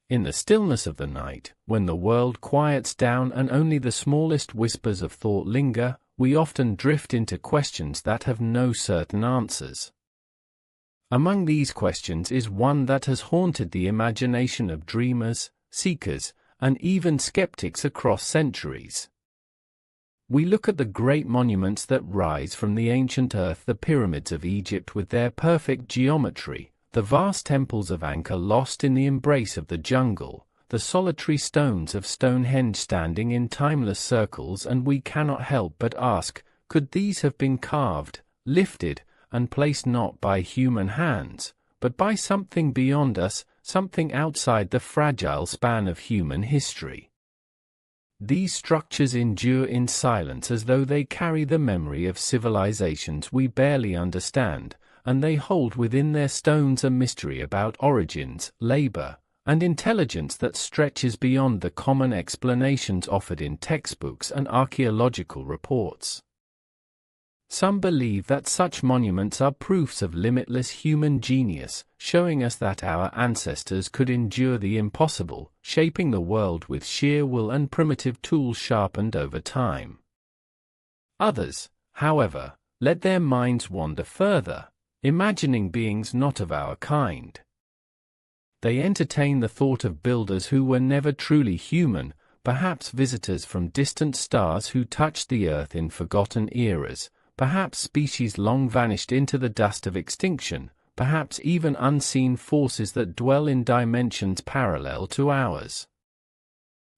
In the stillness of the night, when the world quiets down and only the smallest whispers of thought linger, we often drift into questions that have no certain answers. Among these questions is one that has haunted the imagination of dreamers, seekers, and even skeptics across centuries. We look at the great monuments that rise from the ancient earth, the pyramids of Egypt with their perfect geometry, the vast temples of Angkor lost in the embrace of the jungle, the solitary stones of Stonehenge standing in timeless circles, and we cannot help but ask, could these have been carved, lifted, and placed not by human hands, but by something beyond us, something outside the fragile span of human history? These structures endure in silence as though they carry the memory of civilizations we barely understand, and they hold within their stones a mystery about origins, labor, and intelligence that stretches beyond the common explanations offered in textbooks and archaeological reports. Some believe that such monuments are proofs of limitless human genius, showing us that our ancestors could endure the impossible, shaping the world with sheer will and primitive tools sharpened over time. Others, however, let their minds wander further, imagining beings not of our kind. They entertain the thought of builders who were never truly human, perhaps visitors from distant stars who touched the earth in forgotten eras, perhaps species long vanished into the dust of extinction, perhaps even unseen forces that dwell in dimensions parallel to ours.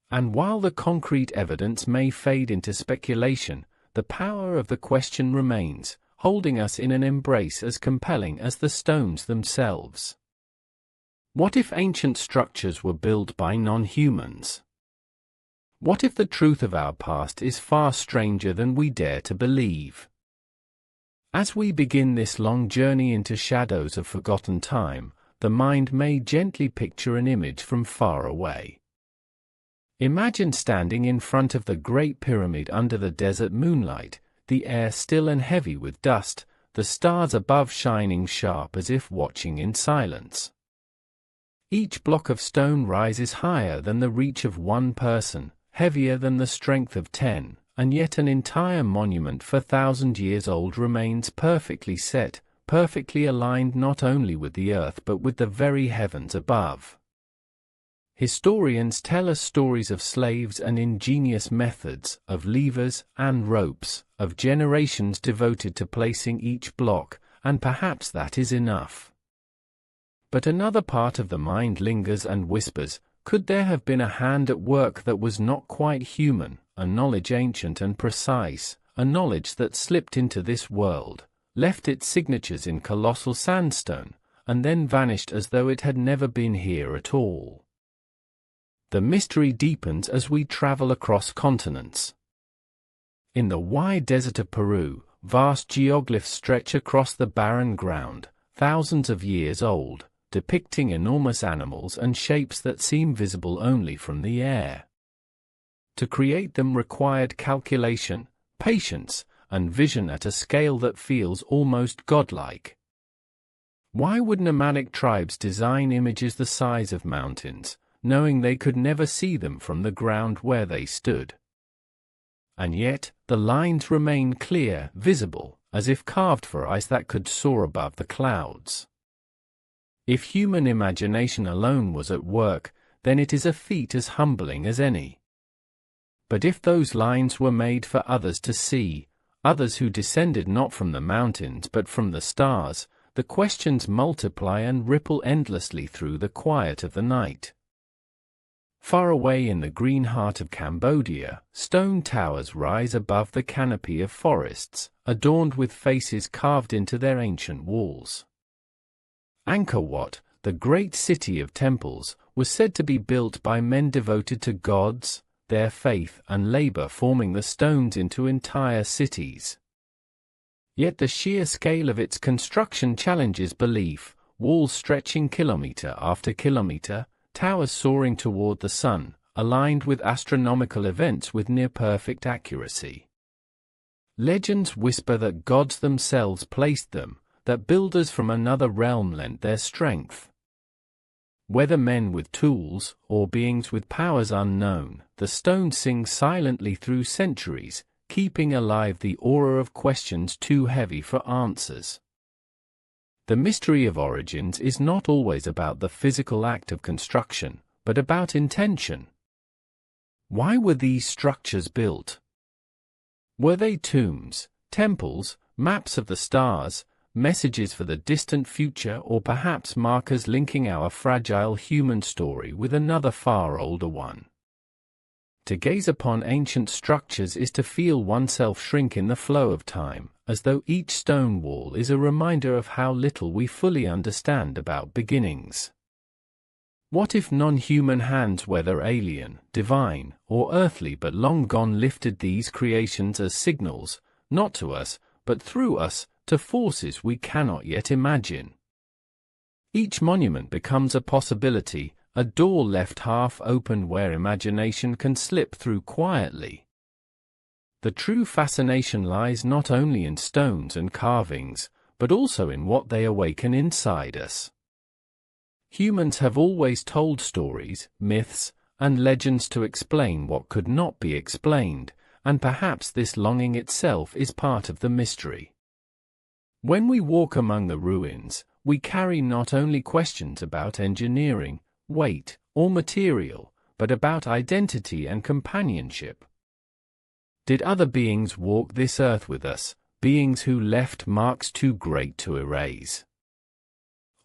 And while the concrete evidence may fade into speculation, the power of the question remains, holding us in an embrace as compelling as the stones themselves. What if ancient structures were built by non-humans? What if the truth of our past is far stranger than we dare to believe? As we begin this long journey into shadows of forgotten time, the mind may gently picture an image from far away. Imagine standing in front of the Great Pyramid under the desert moonlight, the air still and heavy with dust, the stars above shining sharp as if watching in silence. Each block of stone rises higher than the reach of one person, heavier than the strength of 10, and yet an entire monument 4,000 years old remains perfectly set, perfectly aligned not only with the earth but with the very heavens above. Historians tell us stories of slaves and ingenious methods, of levers and ropes, of generations devoted to placing each block, and perhaps that is enough. But another part of the mind lingers and whispers, could there have been a hand at work that was not quite human, a knowledge ancient and precise, a knowledge that slipped into this world, left its signatures in colossal sandstone, and then vanished as though it had never been here at all? The mystery deepens as we travel across continents. In the wide desert of Peru, vast geoglyphs stretch across the barren ground, thousands of years old, depicting enormous animals and shapes that seem visible only from the air. To create them required calculation, patience, and vision at a scale that feels almost godlike. Why would nomadic tribes design images the size of mountains, knowing they could never see them from the ground where they stood? And yet, the lines remain clear, visible, as if carved for eyes that could soar above the clouds. If human imagination alone was at work, then it is a feat as humbling as any. But if those lines were made for others to see, others who descended not from the mountains but from the stars, the questions multiply and ripple endlessly through the quiet of the night. Far away in the green heart of Cambodia, stone towers rise above the canopy of forests, adorned with faces carved into their ancient walls. Angkor Wat, the great city of temples, was said to be built by men devoted to gods, their faith and labor forming the stones into entire cities. Yet the sheer scale of its construction challenges belief, walls stretching kilometer after kilometer, towers soaring toward the sun, aligned with astronomical events with near-perfect accuracy. Legends whisper that gods themselves placed them, that builders from another realm lent their strength. Whether men with tools or beings with powers unknown, the stone sings silently through centuries, keeping alive the aura of questions too heavy for answers. The mystery of origins is not always about the physical act of construction, but about intention. Why were these structures built? Were they tombs, temples, maps of the stars, messages for the distant future, or perhaps markers linking our fragile human story with another far older one? To gaze upon ancient structures is to feel oneself shrink in the flow of time, as though each stone wall is a reminder of how little we fully understand about beginnings. What if non-human hands, whether alien, divine, or earthly but long gone, lifted these creations as signals, not to us, but through us, to forces we cannot yet imagine? Each monument becomes a possibility, a door left half open where imagination can slip through quietly. The true fascination lies not only in stones and carvings, but also in what they awaken inside us. Humans have always told stories, myths, and legends to explain what could not be explained, and perhaps this longing itself is part of the mystery. When we walk among the ruins, we carry not only questions about engineering, weight, or material, but about identity and companionship. Did other beings walk this earth with us, beings who left marks too great to erase?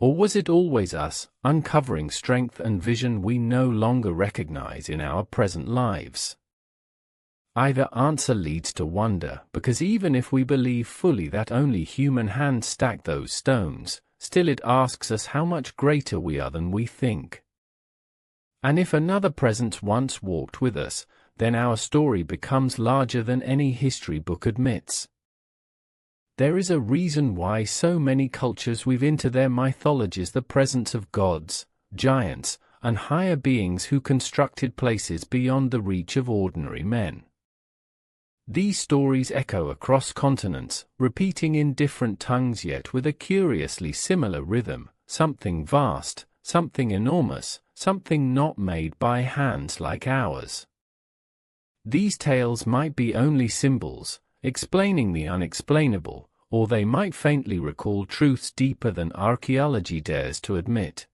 Or was it always us, uncovering strength and vision we no longer recognize in our present lives? Either answer leads to wonder, because even if we believe fully that only human hands stacked those stones, still it asks us how much greater we are than we think. And if another presence once walked with us, then our story becomes larger than any history book admits. There is a reason why so many cultures weave into their mythologies the presence of gods, giants, and higher beings who constructed places beyond the reach of ordinary men. These stories echo across continents, repeating in different tongues yet with a curiously similar rhythm, something vast, something enormous, something not made by hands like ours. These tales might be only symbols, explaining the unexplainable, or they might faintly recall truths deeper than archaeology dares to admit.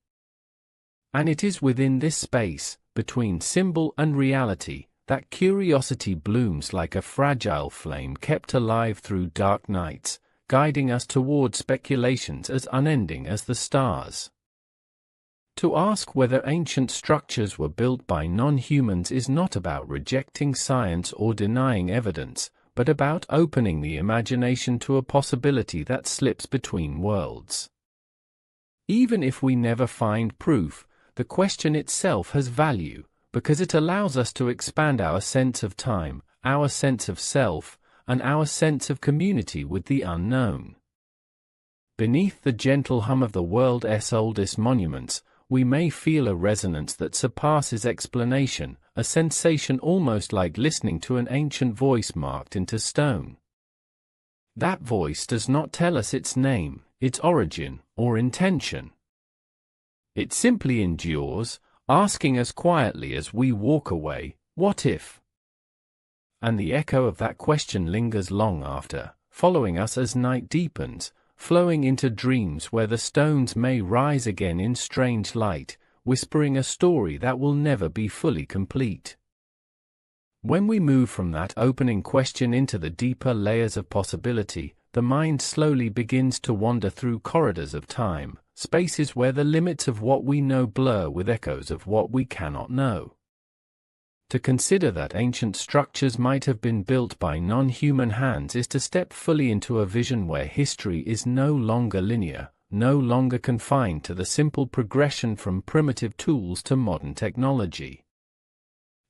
And it is within this space, between symbol and reality, that curiosity blooms like a fragile flame kept alive through dark nights, guiding us toward speculations as unending as the stars. To ask whether ancient structures were built by non-humans is not about rejecting science or denying evidence, but about opening the imagination to a possibility that slips between worlds. Even if we never find proof, the question itself has value, because it allows us to expand our sense of time, our sense of self, and our sense of community with the unknown. Beneath the gentle hum of the world's oldest monuments, we may feel a resonance that surpasses explanation, a sensation almost like listening to an ancient voice marked into stone. That voice does not tell us its name, its origin, or intention. It simply endures, asking us quietly as we walk away, "What if?" And the echo of that question lingers long after, following us as night deepens, flowing into dreams where the stones may rise again in strange light, whispering a story that will never be fully complete. When we move from that opening question into the deeper layers of possibility, the mind slowly begins to wander through corridors of time, spaces where the limits of what we know blur with echoes of what we cannot know. To consider that ancient structures might have been built by non-human hands is to step fully into a vision where history is no longer linear, no longer confined to the simple progression from primitive tools to modern technology.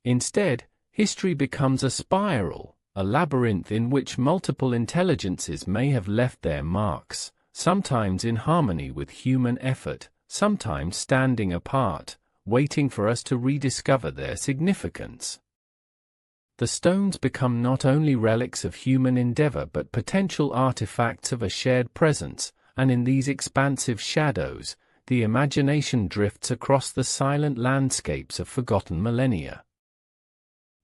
Instead, history becomes a spiral, a labyrinth in which multiple intelligences may have left their marks, sometimes in harmony with human effort, sometimes standing apart, waiting for us to rediscover their significance. The stones become not only relics of human endeavor but potential artifacts of a shared presence, and in these expansive shadows, the imagination drifts across the silent landscapes of forgotten millennia.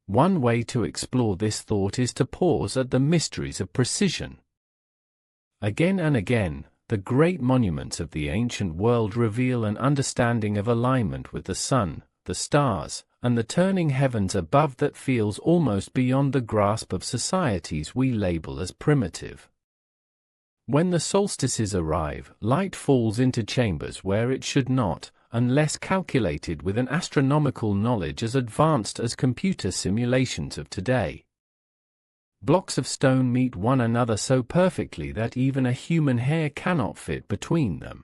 One way to explore this thought is to pause at the mysteries of precision. Again and again, the great monuments of the ancient world reveal an understanding of alignment with the sun, the stars, and the turning heavens above that feels almost beyond the grasp of societies we label as primitive. When the solstices arrive, light falls into chambers where it should not, unless calculated with an astronomical knowledge as advanced as computer simulations of today. Blocks of stone meet one another so perfectly that even a human hair cannot fit between them.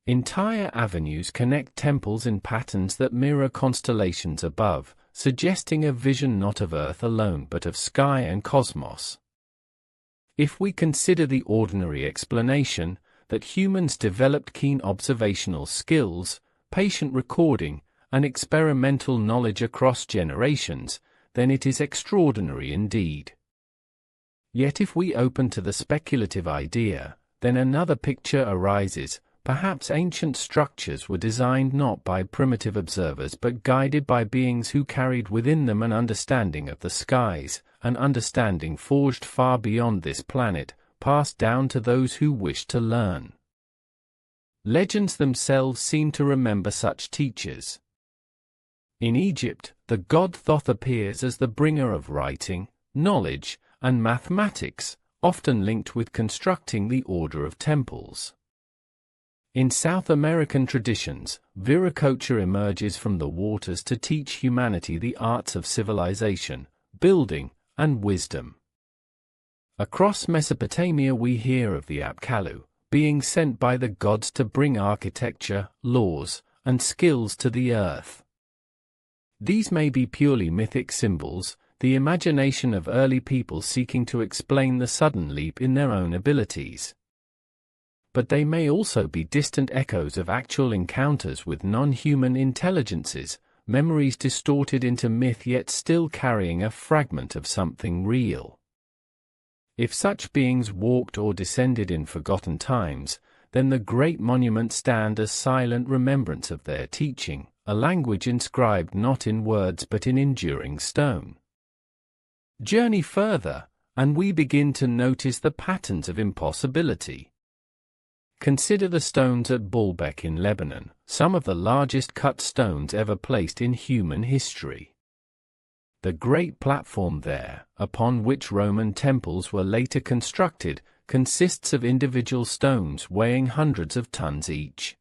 Entire avenues connect temples in patterns that mirror constellations above, suggesting a vision not of Earth alone but of sky and cosmos. If we consider the ordinary explanation, that humans developed keen observational skills, patient recording, and experimental knowledge across generations, then it is extraordinary indeed. Yet if we open to the speculative idea, then another picture arises. Perhaps ancient structures were designed not by primitive observers but guided by beings who carried within them an understanding of the skies, an understanding forged far beyond this planet, passed down to those who wished to learn. Legends themselves seem to remember such teachers. In Egypt, the god Thoth appears as the bringer of writing, knowledge, and mathematics, often linked with constructing the order of temples. In South American traditions, Viracocha emerges from the waters to teach humanity the arts of civilization, building, and wisdom. Across Mesopotamia we hear of the Apkallu, being sent by the gods to bring architecture, laws, and skills to the earth. These may be purely mythic symbols, the imagination of early people seeking to explain the sudden leap in their own abilities. But they may also be distant echoes of actual encounters with non-human intelligences, memories distorted into myth yet still carrying a fragment of something real. If such beings walked or descended in forgotten times, then the great monuments stand as silent remembrance of their teaching, a language inscribed not in words but in enduring stone. Journey further, and we begin to notice the patterns of impossibility. Consider the stones at Baalbek in Lebanon, some of the largest cut stones ever placed in human history. The great platform there, upon which Roman temples were later constructed, consists of individual stones weighing hundreds of tons each.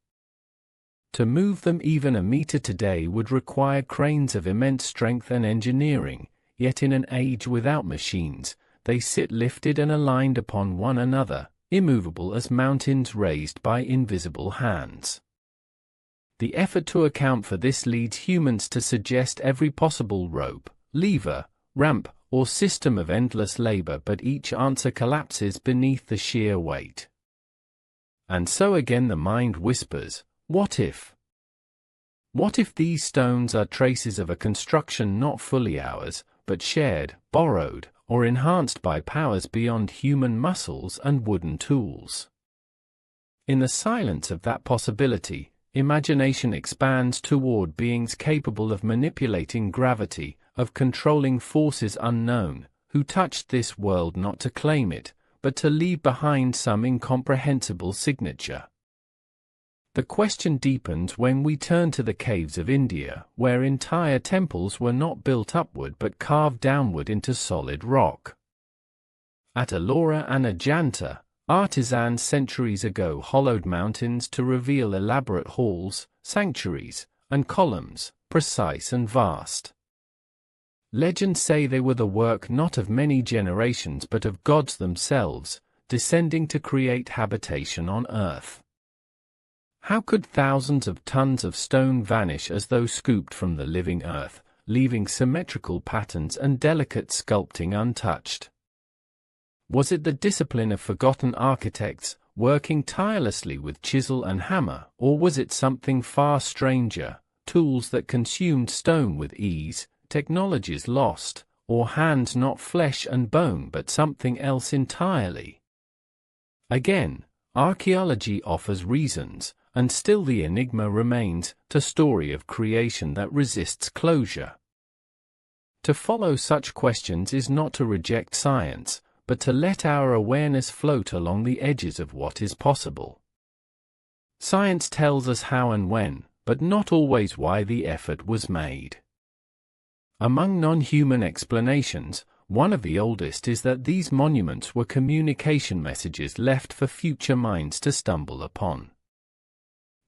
To move them even a meter today would require cranes of immense strength and engineering, yet in an age without machines, they sit lifted and aligned upon one another, immovable as mountains raised by invisible hands. The effort to account for this leads humans to suggest every possible rope, lever, ramp, or system of endless labor, but each answer collapses beneath the sheer weight. And so again the mind whispers, what if? What if these stones are traces of a construction not fully ours, but shared, borrowed, or enhanced by powers beyond human muscles and wooden tools? In the silence of that possibility, imagination expands toward beings capable of manipulating gravity, of controlling forces unknown, who touched this world not to claim it, but to leave behind some incomprehensible signature. The question deepens when we turn to the caves of India, where entire temples were not built upward but carved downward into solid rock. At Ellora and Ajanta, artisans centuries ago hollowed mountains to reveal elaborate halls, sanctuaries, and columns, precise and vast. Legends say they were the work not of many generations but of gods themselves, descending to create habitation on earth. How could thousands of tons of stone vanish as though scooped from the living earth, leaving symmetrical patterns and delicate sculpting untouched? Was it the discipline of forgotten architects, working tirelessly with chisel and hammer, or was it something far stranger, tools that consumed stone with ease, technologies lost, or hands not flesh and bone but something else entirely? Again, archaeology offers reasons. and still the enigma remains, a story of creation that resists closure. To follow such questions is not to reject science, but to let our awareness float along the edges of what is possible. Science tells us how and when, but not always why the effort was made. Among non-human explanations, one of the oldest is that these monuments were communication messages left for future minds to stumble upon.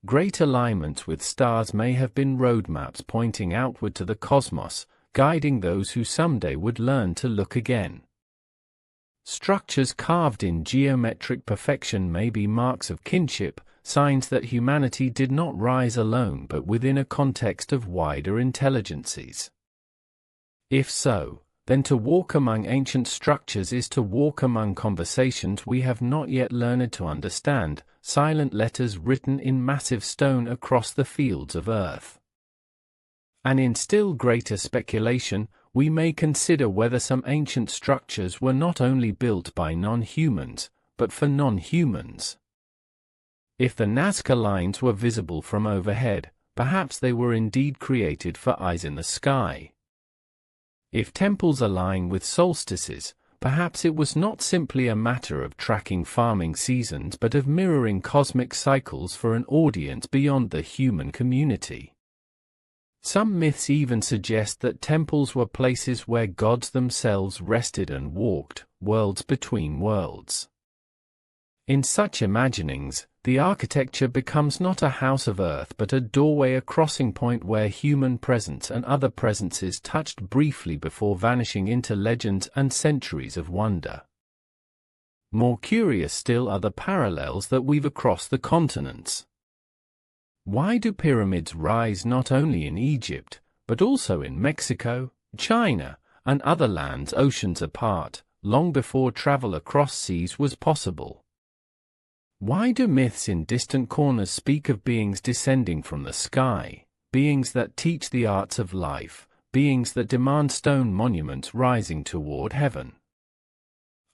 Great alignments with stars may have been roadmaps pointing outward to the cosmos, guiding those who someday would learn to look again. Structures carved in geometric perfection may be marks of kinship, signs that humanity did not rise alone but within a context of wider intelligences. If so, then to walk among ancient structures is to walk among conversations we have not yet learned to understand, silent letters written in massive stone across the fields of earth. And in still greater speculation, we may consider whether some ancient structures were not only built by non-humans, but for non-humans. If the Nazca lines were visible from overhead, perhaps they were indeed created for eyes in the sky. If temples align with solstices, perhaps it was not simply a matter of tracking farming seasons but of mirroring cosmic cycles for an audience beyond the human community. Some myths even suggest that temples were places where gods themselves rested and walked, worlds between worlds. In such imaginings, the architecture becomes not a house of earth but a doorway, a crossing point where human presence and other presences touched briefly before vanishing into legends and centuries of wonder. More curious still are the parallels that weave across the continents. Why do pyramids rise not only in Egypt, but also in Mexico, China, and other lands oceans apart, long before travel across seas was possible? Why do myths in distant corners speak of beings descending from the sky, beings that teach the arts of life, beings that demand stone monuments rising toward heaven?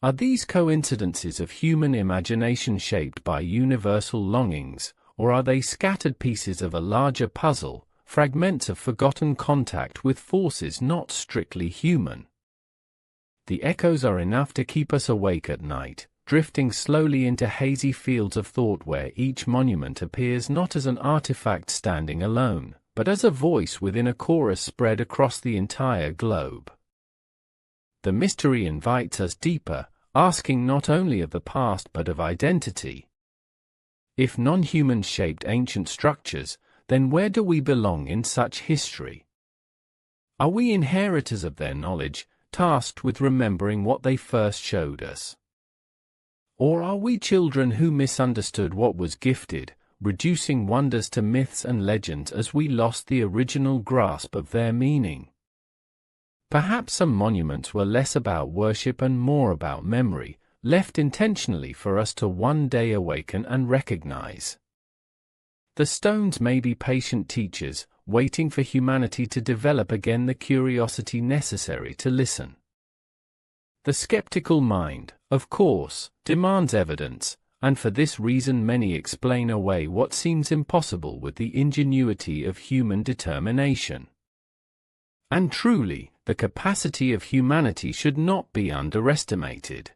Are these coincidences of human imagination shaped by universal longings, or are they scattered pieces of a larger puzzle, fragments of forgotten contact with forces not strictly human? The echoes are enough to keep us awake at night, drifting slowly into hazy fields of thought where each monument appears not as an artifact standing alone, but as a voice within a chorus spread across the entire globe. The mystery invites us deeper, asking not only of the past but of identity. If non-humans shaped ancient structures, then where do we belong in such history? Are we inheritors of their knowledge, tasked with remembering what they first showed us? Or are we children who misunderstood what was gifted, reducing wonders to myths and legends as we lost the original grasp of their meaning? Perhaps some monuments were less about worship and more about memory, left intentionally for us to one day awaken and recognize. The stones may be patient teachers, waiting for humanity to develop again the curiosity necessary to listen. The skeptical mind, of course, demands evidence, and for this reason many explain away what seems impossible with the ingenuity of human determination. And truly, the capacity of humanity should not be underestimated.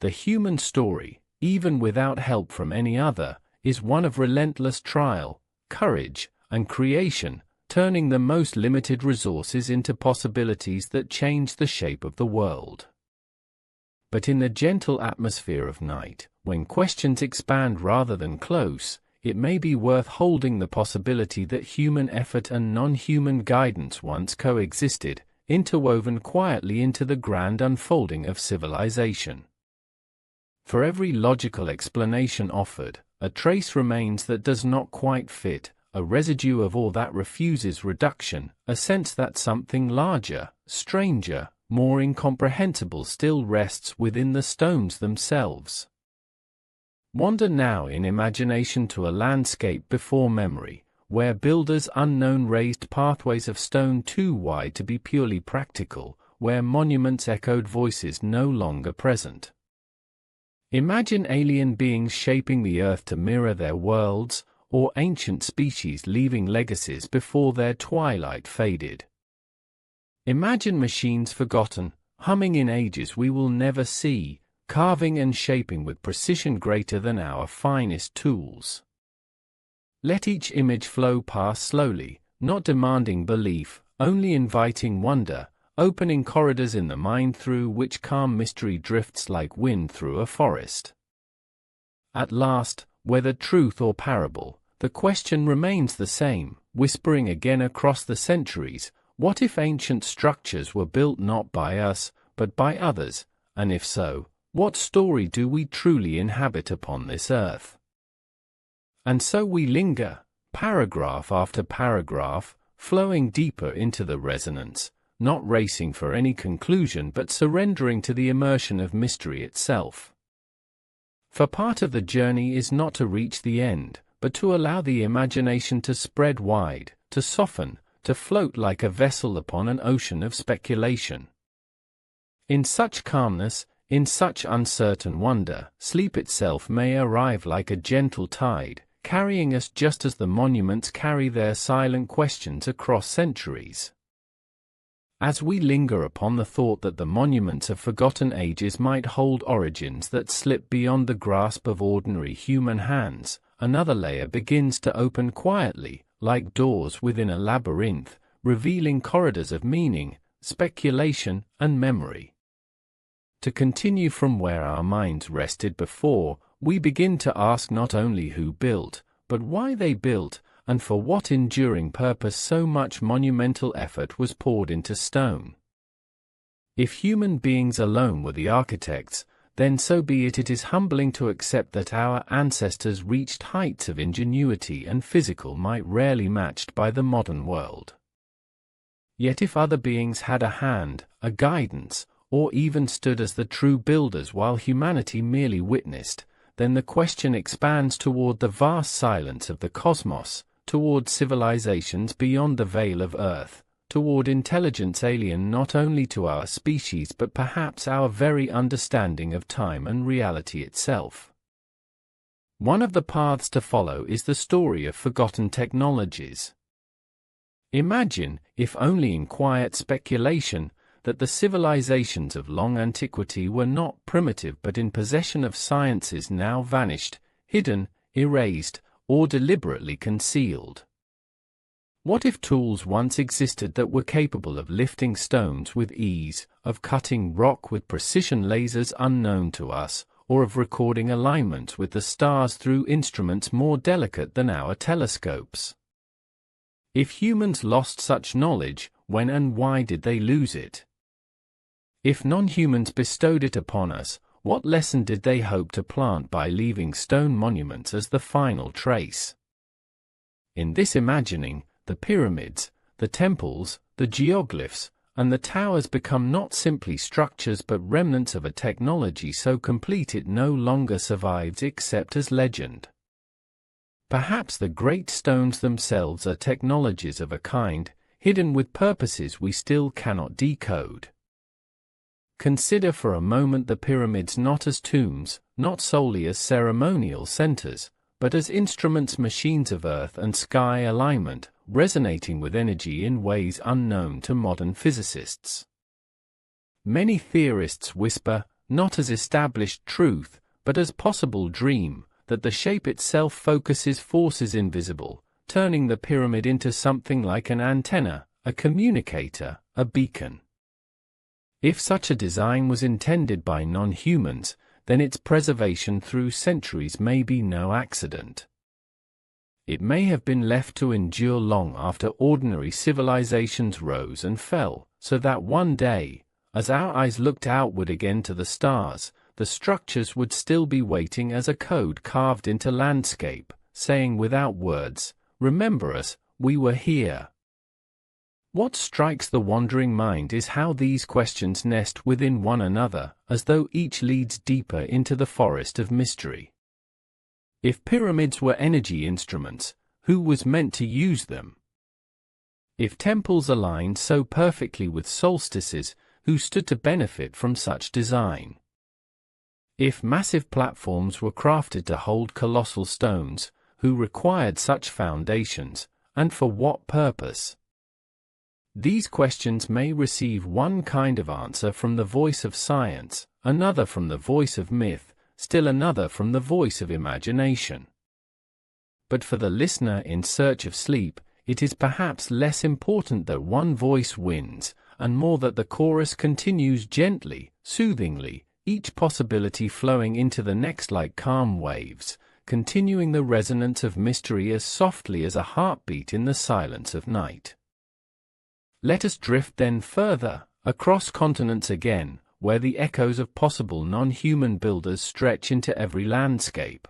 The human story, even without help from any other, is one of relentless trial, courage, and creation, turning the most limited resources into possibilities that change the shape of the world. But in the gentle atmosphere of night, when questions expand rather than close, it may be worth holding the possibility that human effort and non-human guidance once coexisted, interwoven quietly into the grand unfolding of civilization. For every logical explanation offered, a trace remains that does not quite fit, a residue of all that refuses reduction, a sense that something larger, stranger, more incomprehensible still rests within the stones themselves. Wander now in imagination to a landscape before memory, where builders unknown raised pathways of stone too wide to be purely practical, where monuments echoed voices no longer present. Imagine alien beings shaping the Earth to mirror their worlds, or ancient species leaving legacies before their twilight faded. Imagine machines forgotten, humming in ages we will never see, carving and shaping with precision greater than our finest tools. Let each image flow past slowly, not demanding belief, only inviting wonder, opening corridors in the mind through which calm mystery drifts like wind through a forest. At last, whether truth or parable, the question remains the same, whispering again across the centuries: what if ancient structures were built not by us, but by others, and if so, what story do we truly inhabit upon this earth? And so we linger, paragraph after paragraph, flowing deeper into the resonance, not racing for any conclusion but surrendering to the immersion of mystery itself. For part of the journey is not to reach the end, but to allow the imagination to spread wide, to soften, to float like a vessel upon an ocean of speculation. In such calmness, in such uncertain wonder, sleep itself may arrive like a gentle tide, carrying us just as the monuments carry their silent questions across centuries. As we linger upon the thought that the monuments of forgotten ages might hold origins that slip beyond the grasp of ordinary human hands, another layer begins to open quietly, like doors within a labyrinth, revealing corridors of meaning, speculation, and memory. To continue from where our minds rested before, we begin to ask not only who built, but why they built, and for what enduring purpose so much monumental effort was poured into stone. If human beings alone were the architects, then so be it. It is humbling to accept that our ancestors reached heights of ingenuity and physical might rarely matched by the modern world. Yet if other beings had a hand, a guidance, or even stood as the true builders while humanity merely witnessed, then the question expands toward the vast silence of the cosmos, toward civilizations beyond the veil of Earth, toward intelligence alien not only to our species but perhaps our very understanding of time and reality itself. One of the paths to follow is the story of forgotten technologies. Imagine, if only in quiet speculation, that the civilizations of long antiquity were not primitive but in possession of sciences now vanished, hidden, erased, or deliberately concealed. What if tools once existed that were capable of lifting stones with ease, of cutting rock with precision lasers unknown to us, or of recording alignments with the stars through instruments more delicate than our telescopes? If humans lost such knowledge, when and why did they lose it? If non-humans bestowed it upon us, what lesson did they hope to plant by leaving stone monuments as the final trace? In this imagining, the pyramids, the temples, the geoglyphs, and the towers become not simply structures but remnants of a technology so complete it no longer survives except as legend. Perhaps the great stones themselves are technologies of a kind, hidden with purposes we still cannot decode. Consider for a moment the pyramids not as tombs, not solely as ceremonial centers, but as instruments, machines of earth and sky alignment, resonating with energy in ways unknown to modern physicists. Many theorists whisper, not as established truth, but as possible dream, that the shape itself focuses forces invisible, turning the pyramid into something like an antenna, a communicator, a beacon. If such a design was intended by non-humans, then its preservation through centuries may be no accident. It may have been left to endure long after ordinary civilizations rose and fell, so that one day, as our eyes looked outward again to the stars, the structures would still be waiting as a code carved into landscape, saying without words, "Remember us, we were here." What strikes the wandering mind is how these questions nest within one another, as though each leads deeper into the forest of mystery. If pyramids were energy instruments, who was meant to use them? If temples aligned so perfectly with solstices, who stood to benefit from such design? If massive platforms were crafted to hold colossal stones, who required such foundations, and for what purpose? These questions may receive one kind of answer from the voice of science, another from the voice of myth, still another from the voice of imagination. But for the listener in search of sleep, it is perhaps less important that one voice wins, and more that the chorus continues gently, soothingly, each possibility flowing into the next like calm waves, continuing the resonance of mystery as softly as a heartbeat in the silence of night. Let us drift then further, across continents again, where the echoes of possible non-human builders stretch into every landscape.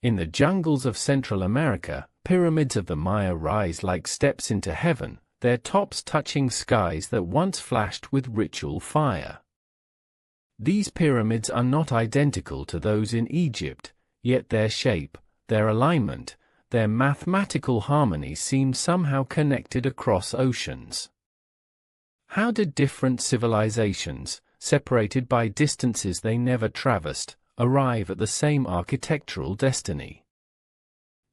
In the jungles of Central America, pyramids of the Maya rise like steps into heaven, their tops touching skies that once flashed with ritual fire. These pyramids are not identical to those in Egypt, yet their shape, their alignment, their mathematical harmony seem somehow connected across oceans. How did different civilizations, separated by distances they never traversed, arrive at the same architectural destiny?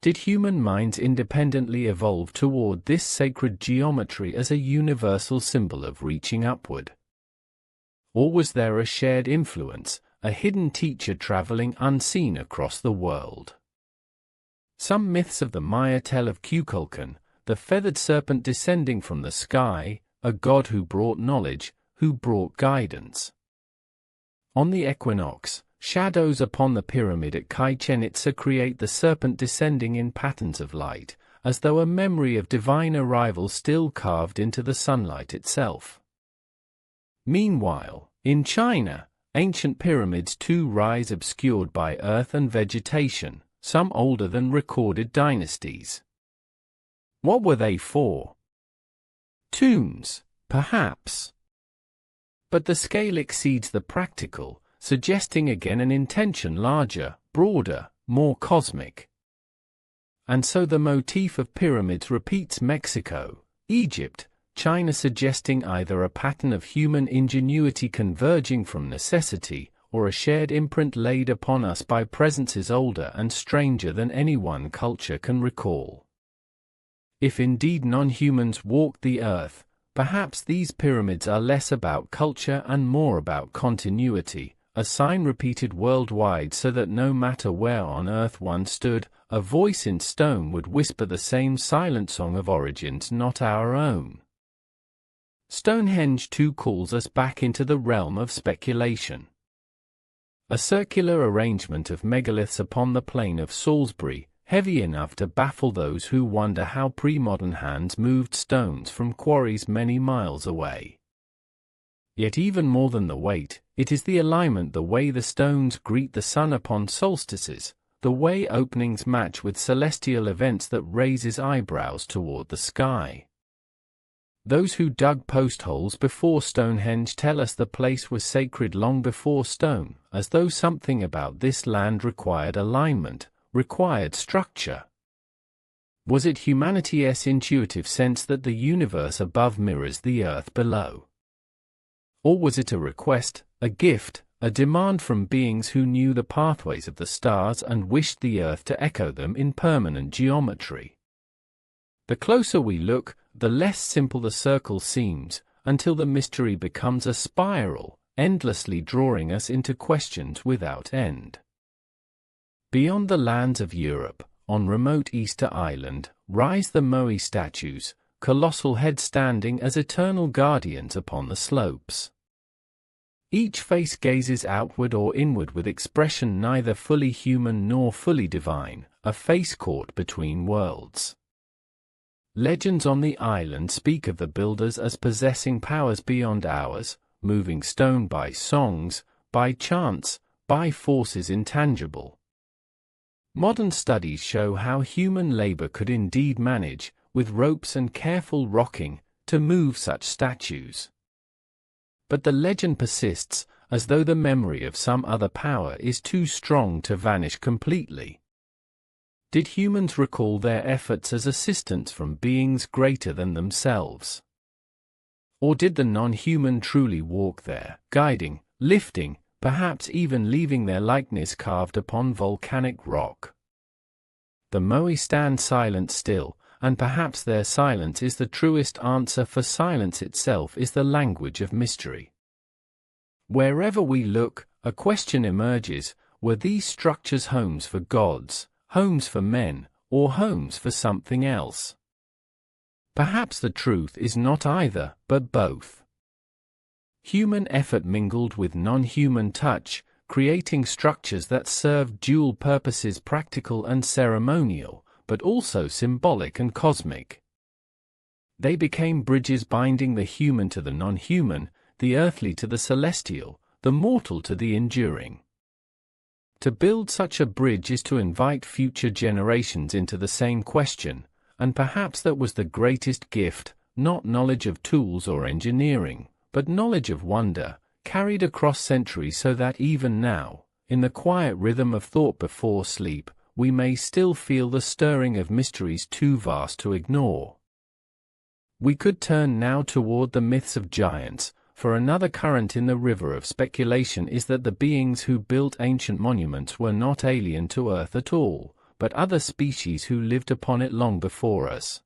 Did human minds independently evolve toward this sacred geometry as a universal symbol of reaching upward? Or was there a shared influence, a hidden teacher traveling unseen across the world? Some myths of the Maya tell of Kukulkan, the feathered serpent descending from the sky, a god who brought knowledge, who brought guidance. On the equinox, shadows upon the pyramid at Chichen Itza create the serpent descending in patterns of light, as though a memory of divine arrival still carved into the sunlight itself. Meanwhile, in China, ancient pyramids too rise obscured by earth and vegetation, some older than recorded dynasties. What were they for? Tombs, perhaps. But the scale exceeds the practical, suggesting again an intention larger, broader, more cosmic. And so the motif of pyramids repeats Mexico, Egypt, China, suggesting either a pattern of human ingenuity converging from necessity, or a shared imprint laid upon us by presences older and stranger than any one culture can recall. If indeed non-humans walked the earth, perhaps these pyramids are less about culture and more about continuity, a sign repeated worldwide so that no matter where on earth one stood, a voice in stone would whisper the same silent song of origins not our own. Stonehenge too calls us back into the realm of speculation. A circular arrangement of megaliths upon the plain of Salisbury, heavy enough to baffle those who wonder how pre-modern hands moved stones from quarries many miles away. Yet even more than the weight, it is the alignment, the way the stones greet the sun upon solstices, the way openings match with celestial events, that raises eyebrows toward the sky. Those who dug post holes before Stonehenge tell us the place was sacred long before stone, as though something about this land required alignment, required structure. Was it humanity's intuitive sense that the universe above mirrors the earth below? Or was it a request, a gift, a demand from beings who knew the pathways of the stars and wished the earth to echo them in permanent geometry? The closer we look, the less simple the circle seems, until the mystery becomes a spiral, endlessly drawing us into questions without end. Beyond the lands of Europe, on remote Easter Island, rise the Moai statues, colossal heads standing as eternal guardians upon the slopes. Each face gazes outward or inward with expression neither fully human nor fully divine, a face caught between worlds. Legends on the island speak of the builders as possessing powers beyond ours, moving stone by songs, by chants, by forces intangible. Modern studies show how human labor could indeed manage, with ropes and careful rocking, to move such statues. But the legend persists, as though the memory of some other power is too strong to vanish completely. Did humans recall their efforts as assistance from beings greater than themselves? Or did the non-human truly walk there, guiding, lifting, perhaps even leaving their likeness carved upon volcanic rock. The Moai stand silent still, and perhaps their silence is the truest answer, for silence itself is the language of mystery. Wherever we look, a question emerges: were these structures homes for gods, homes for men, or homes for something else? Perhaps the truth is not either, but both. Human effort mingled with non-human touch, creating structures that serve dual purposes: practical and ceremonial, but also symbolic and cosmic. They became bridges binding the human to the non-human, the earthly to the celestial, the mortal to the enduring. To build such a bridge is to invite future generations into the same question, and perhaps that was the greatest gift, not knowledge of tools or engineering, but knowledge of wonder, carried across centuries, so that even now, in the quiet rhythm of thought before sleep, we may still feel the stirring of mysteries too vast to ignore. We could turn now toward the myths of giants, for another current in the river of speculation is that the beings who built ancient monuments were not alien to Earth at all, but other species who lived upon it long before us.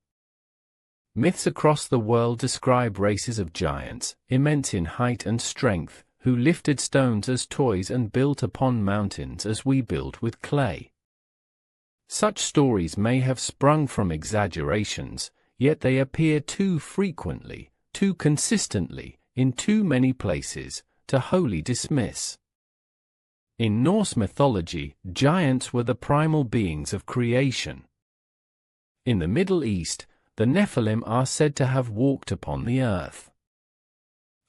Myths across the world describe races of giants, immense in height and strength, who lifted stones as toys and built upon mountains as we build with clay. Such stories may have sprung from exaggerations, yet they appear too frequently, too consistently, in too many places, to wholly dismiss. In Norse mythology, giants were the primal beings of creation. In the Middle East, the Nephilim are said to have walked upon the earth.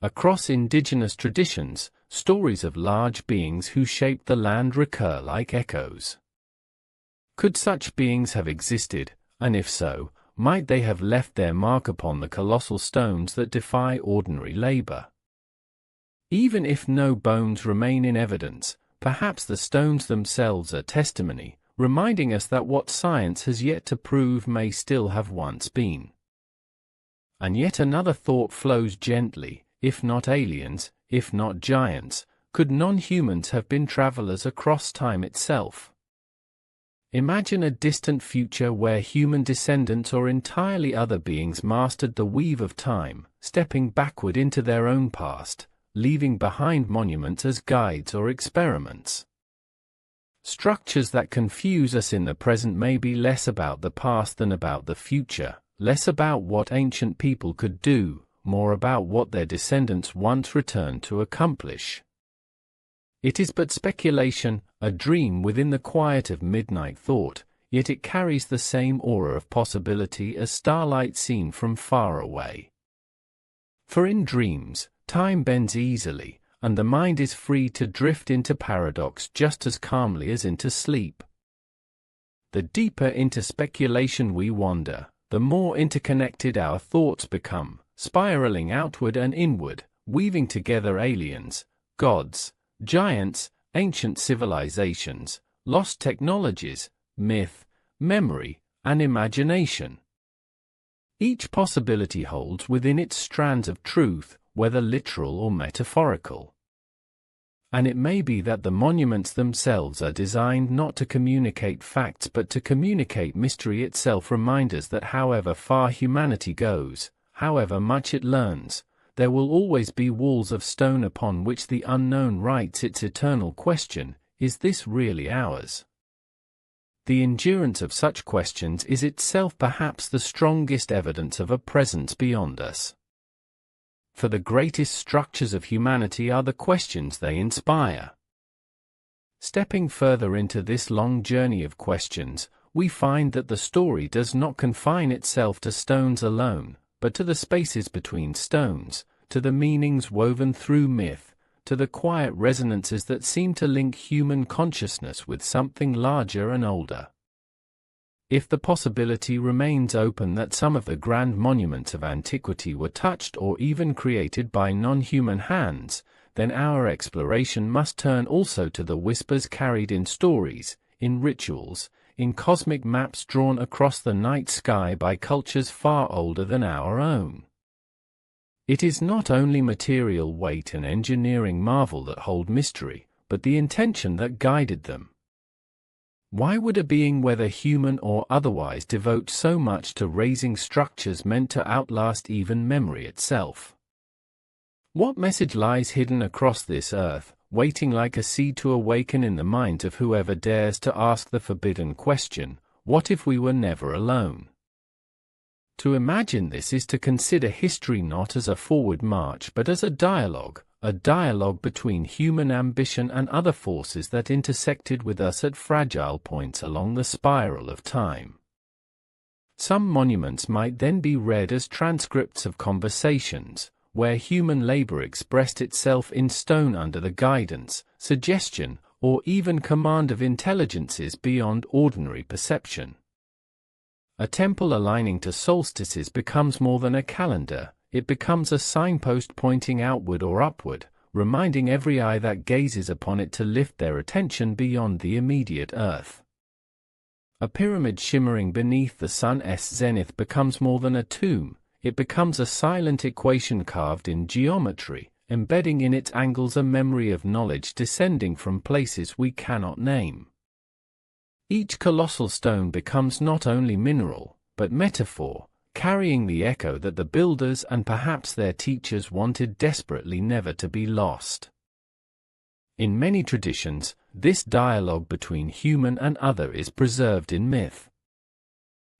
Across indigenous traditions, stories of large beings who shaped the land recur like echoes. Could such beings have existed, and if so, might they have left their mark upon the colossal stones that defy ordinary labor? Even if no bones remain in evidence, perhaps the stones themselves are testimony, reminding us that what science has yet to prove may still have once been. And yet another thought flows gently: if not aliens, if not giants, could non-humans have been travelers across time itself? Imagine a distant future where human descendants or entirely other beings mastered the weave of time, stepping backward into their own past, leaving behind monuments as guides or experiments. Structures that confuse us in the present may be less about the past than about the future, less about what ancient people could do, more about what their descendants once returned to accomplish. It is but speculation, a dream within the quiet of midnight thought, yet it carries the same aura of possibility as starlight seen from far away. For in dreams, time bends easily, and the mind is free to drift into paradox just as calmly as into sleep. The deeper into speculation we wander, the more interconnected our thoughts become, spiraling outward and inward, weaving together aliens, gods, giants, ancient civilizations, lost technologies, myth, memory, and imagination. Each possibility holds within it strands of truth, whether literal or metaphorical. And it may be that the monuments themselves are designed not to communicate facts but to communicate mystery itself, reminders that however far humanity goes, however much it learns, there will always be walls of stone upon which the unknown writes its eternal question: is this really ours? The endurance of such questions is itself perhaps the strongest evidence of a presence beyond us. For the greatest structures of humanity are the questions they inspire. Stepping further into this long journey of questions, we find that the story does not confine itself to stones alone, but to the spaces between stones, to the meanings woven through myth, to the quiet resonances that seem to link human consciousness with something larger and older. If the possibility remains open that some of the grand monuments of antiquity were touched or even created by non-human hands, then our exploration must turn also to the whispers carried in stories, in rituals, in cosmic maps drawn across the night sky by cultures far older than our own. It is not only material weight and engineering marvel that hold mystery, but the intention that guided them. Why would a being, whether human or otherwise, devote so much to raising structures meant to outlast even memory itself? What message lies hidden across this earth, waiting like a seed to awaken in the minds of whoever dares to ask the forbidden question, what if we were never alone? To imagine this is to consider history not as a forward march but as a dialogue between human ambition and other forces that intersected with us at fragile points along the spiral of time. Some monuments might then be read as transcripts of conversations, where human labor expressed itself in stone under the guidance, suggestion, or even command of intelligences beyond ordinary perception. A temple aligning to solstices becomes more than a calendar, it becomes a signpost pointing outward or upward, reminding every eye that gazes upon it to lift their attention beyond the immediate earth. A pyramid shimmering beneath the sun's zenith becomes more than a tomb, it becomes a silent equation carved in geometry, embedding in its angles a memory of knowledge descending from places we cannot name. Each colossal stone becomes not only mineral, but metaphor, carrying the echo that the builders and perhaps their teachers wanted desperately never to be lost. In many traditions, this dialogue between human and other is preserved in myth.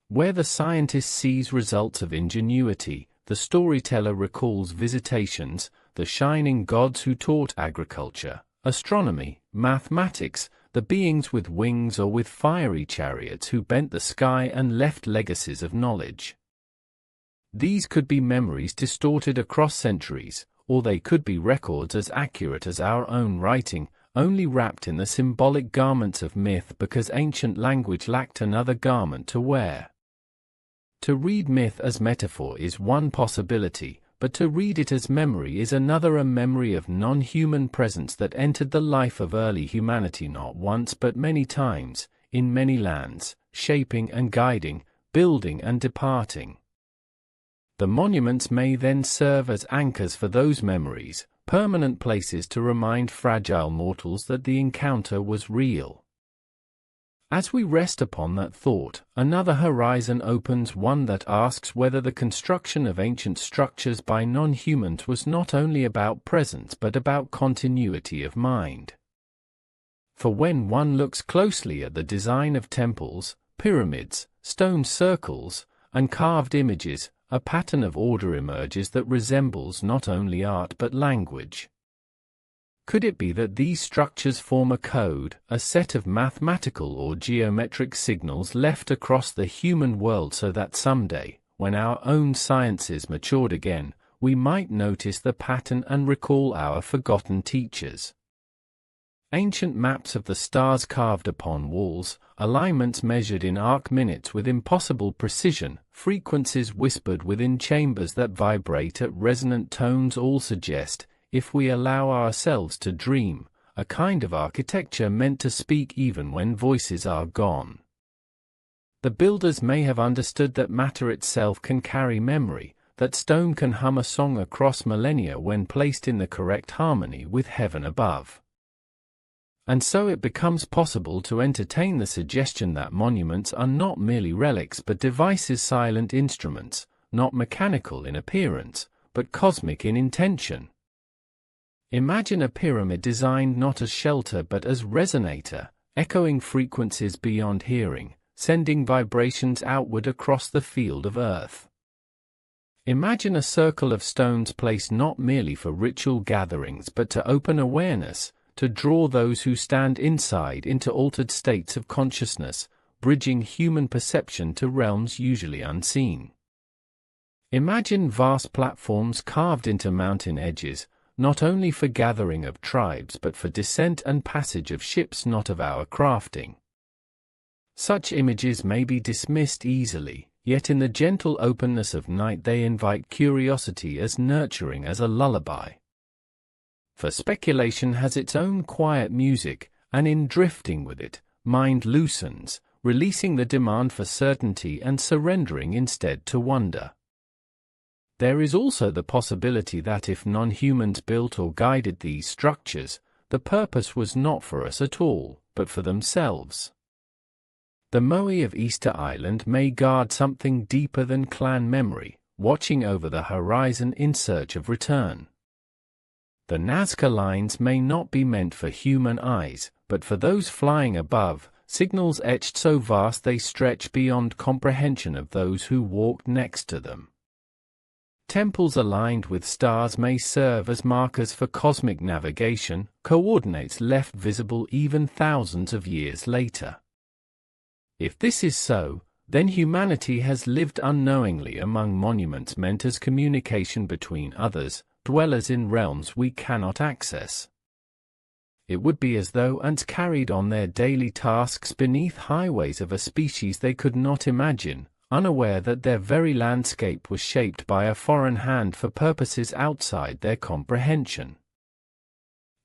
Where the scientist sees results of ingenuity, the storyteller recalls visitations, the shining gods who taught agriculture, astronomy, mathematics, the beings with wings or with fiery chariots who bent the sky and left legacies of knowledge. These could be memories distorted across centuries, or they could be records as accurate as our own writing, only wrapped in the symbolic garments of myth because ancient language lacked another garment to wear. To read myth as metaphor is one possibility, but to read it as memory is another, a memory of non-human presence that entered the life of early humanity not once but many times, in many lands, shaping and guiding, building and departing. The monuments may then serve as anchors for those memories, permanent places to remind fragile mortals that the encounter was real. As we rest upon that thought, another horizon opens, one that asks whether the construction of ancient structures by non-humans was not only about presence but about continuity of mind. For when one looks closely at the design of temples, pyramids, stone circles, and carved images, a pattern of order emerges that resembles not only art but language. Could it be that these structures form a code, a set of mathematical or geometric signals left across the human world so that someday, when our own sciences matured again, we might notice the pattern and recall our forgotten teachers? Ancient maps of the stars carved upon walls, alignments measured in arc minutes with impossible precision, frequencies whispered within chambers that vibrate at resonant tones all suggest, if we allow ourselves to dream, a kind of architecture meant to speak even when voices are gone. The builders may have understood that matter itself can carry memory, that stone can hum a song across millennia when placed in the correct harmony with heaven above. And so it becomes possible to entertain the suggestion that monuments are not merely relics but devices, silent instruments, not mechanical in appearance, but cosmic in intention. Imagine a pyramid designed not as shelter but as resonator, echoing frequencies beyond hearing, sending vibrations outward across the field of earth. Imagine a circle of stones placed not merely for ritual gatherings but to open awareness, to draw those who stand inside into altered states of consciousness, bridging human perception to realms usually unseen. Imagine vast platforms carved into mountain edges, not only for gathering of tribes but for descent and passage of ships not of our crafting. Such images may be dismissed easily, yet in the gentle openness of night they invite curiosity as nurturing as a lullaby. For speculation has its own quiet music, and in drifting with it, mind loosens, releasing the demand for certainty and surrendering instead to wonder. There is also the possibility that if non-humans built or guided these structures, the purpose was not for us at all, but for themselves. The Moai of Easter Island may guard something deeper than clan memory, watching over the horizon in search of return. The Nazca lines may not be meant for human eyes, but for those flying above, signals etched so vast they stretch beyond comprehension of those who walked next to them. Temples aligned with stars may serve as markers for cosmic navigation, coordinates left visible even thousands of years later. If this is so, then humanity has lived unknowingly among monuments meant as communication between others, dwellers in realms we cannot access. It would be as though ants carried on their daily tasks beneath highways of a species they could not imagine, unaware that their very landscape was shaped by a foreign hand for purposes outside their comprehension.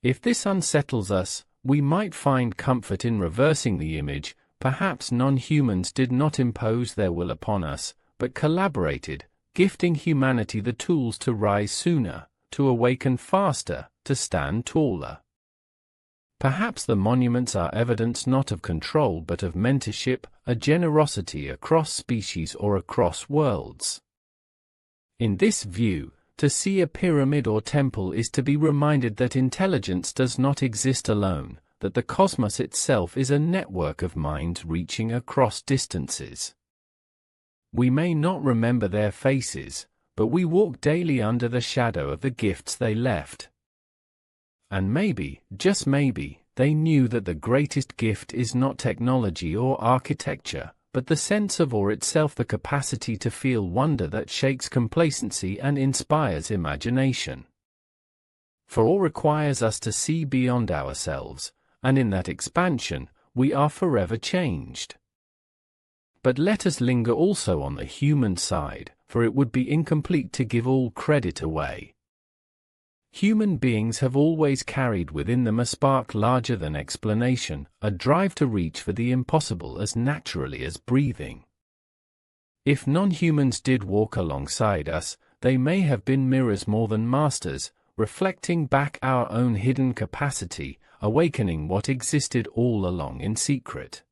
If this unsettles us, we might find comfort in reversing the image. Perhaps non-humans did not impose their will upon us, but collaborated, gifting humanity the tools to rise sooner, to awaken faster, to stand taller. Perhaps the monuments are evidence not of control but of mentorship, a generosity across species or across worlds. In this view, to see a pyramid or temple is to be reminded that intelligence does not exist alone, that the cosmos itself is a network of minds reaching across distances. We may not remember their faces, but we walk daily under the shadow of the gifts they left. And maybe, just maybe, they knew that the greatest gift is not technology or architecture, but the sense of awe itself, the capacity to feel wonder that shakes complacency and inspires imagination. For awe requires us to see beyond ourselves, and in that expansion, we are forever changed. But let us linger also on the human side, for it would be incomplete to give all credit away. Human beings have always carried within them a spark larger than explanation, a drive to reach for the impossible as naturally as breathing. If non-humans did walk alongside us, they may have been mirrors more than masters, reflecting back our own hidden capacity, awakening what existed all along in secret.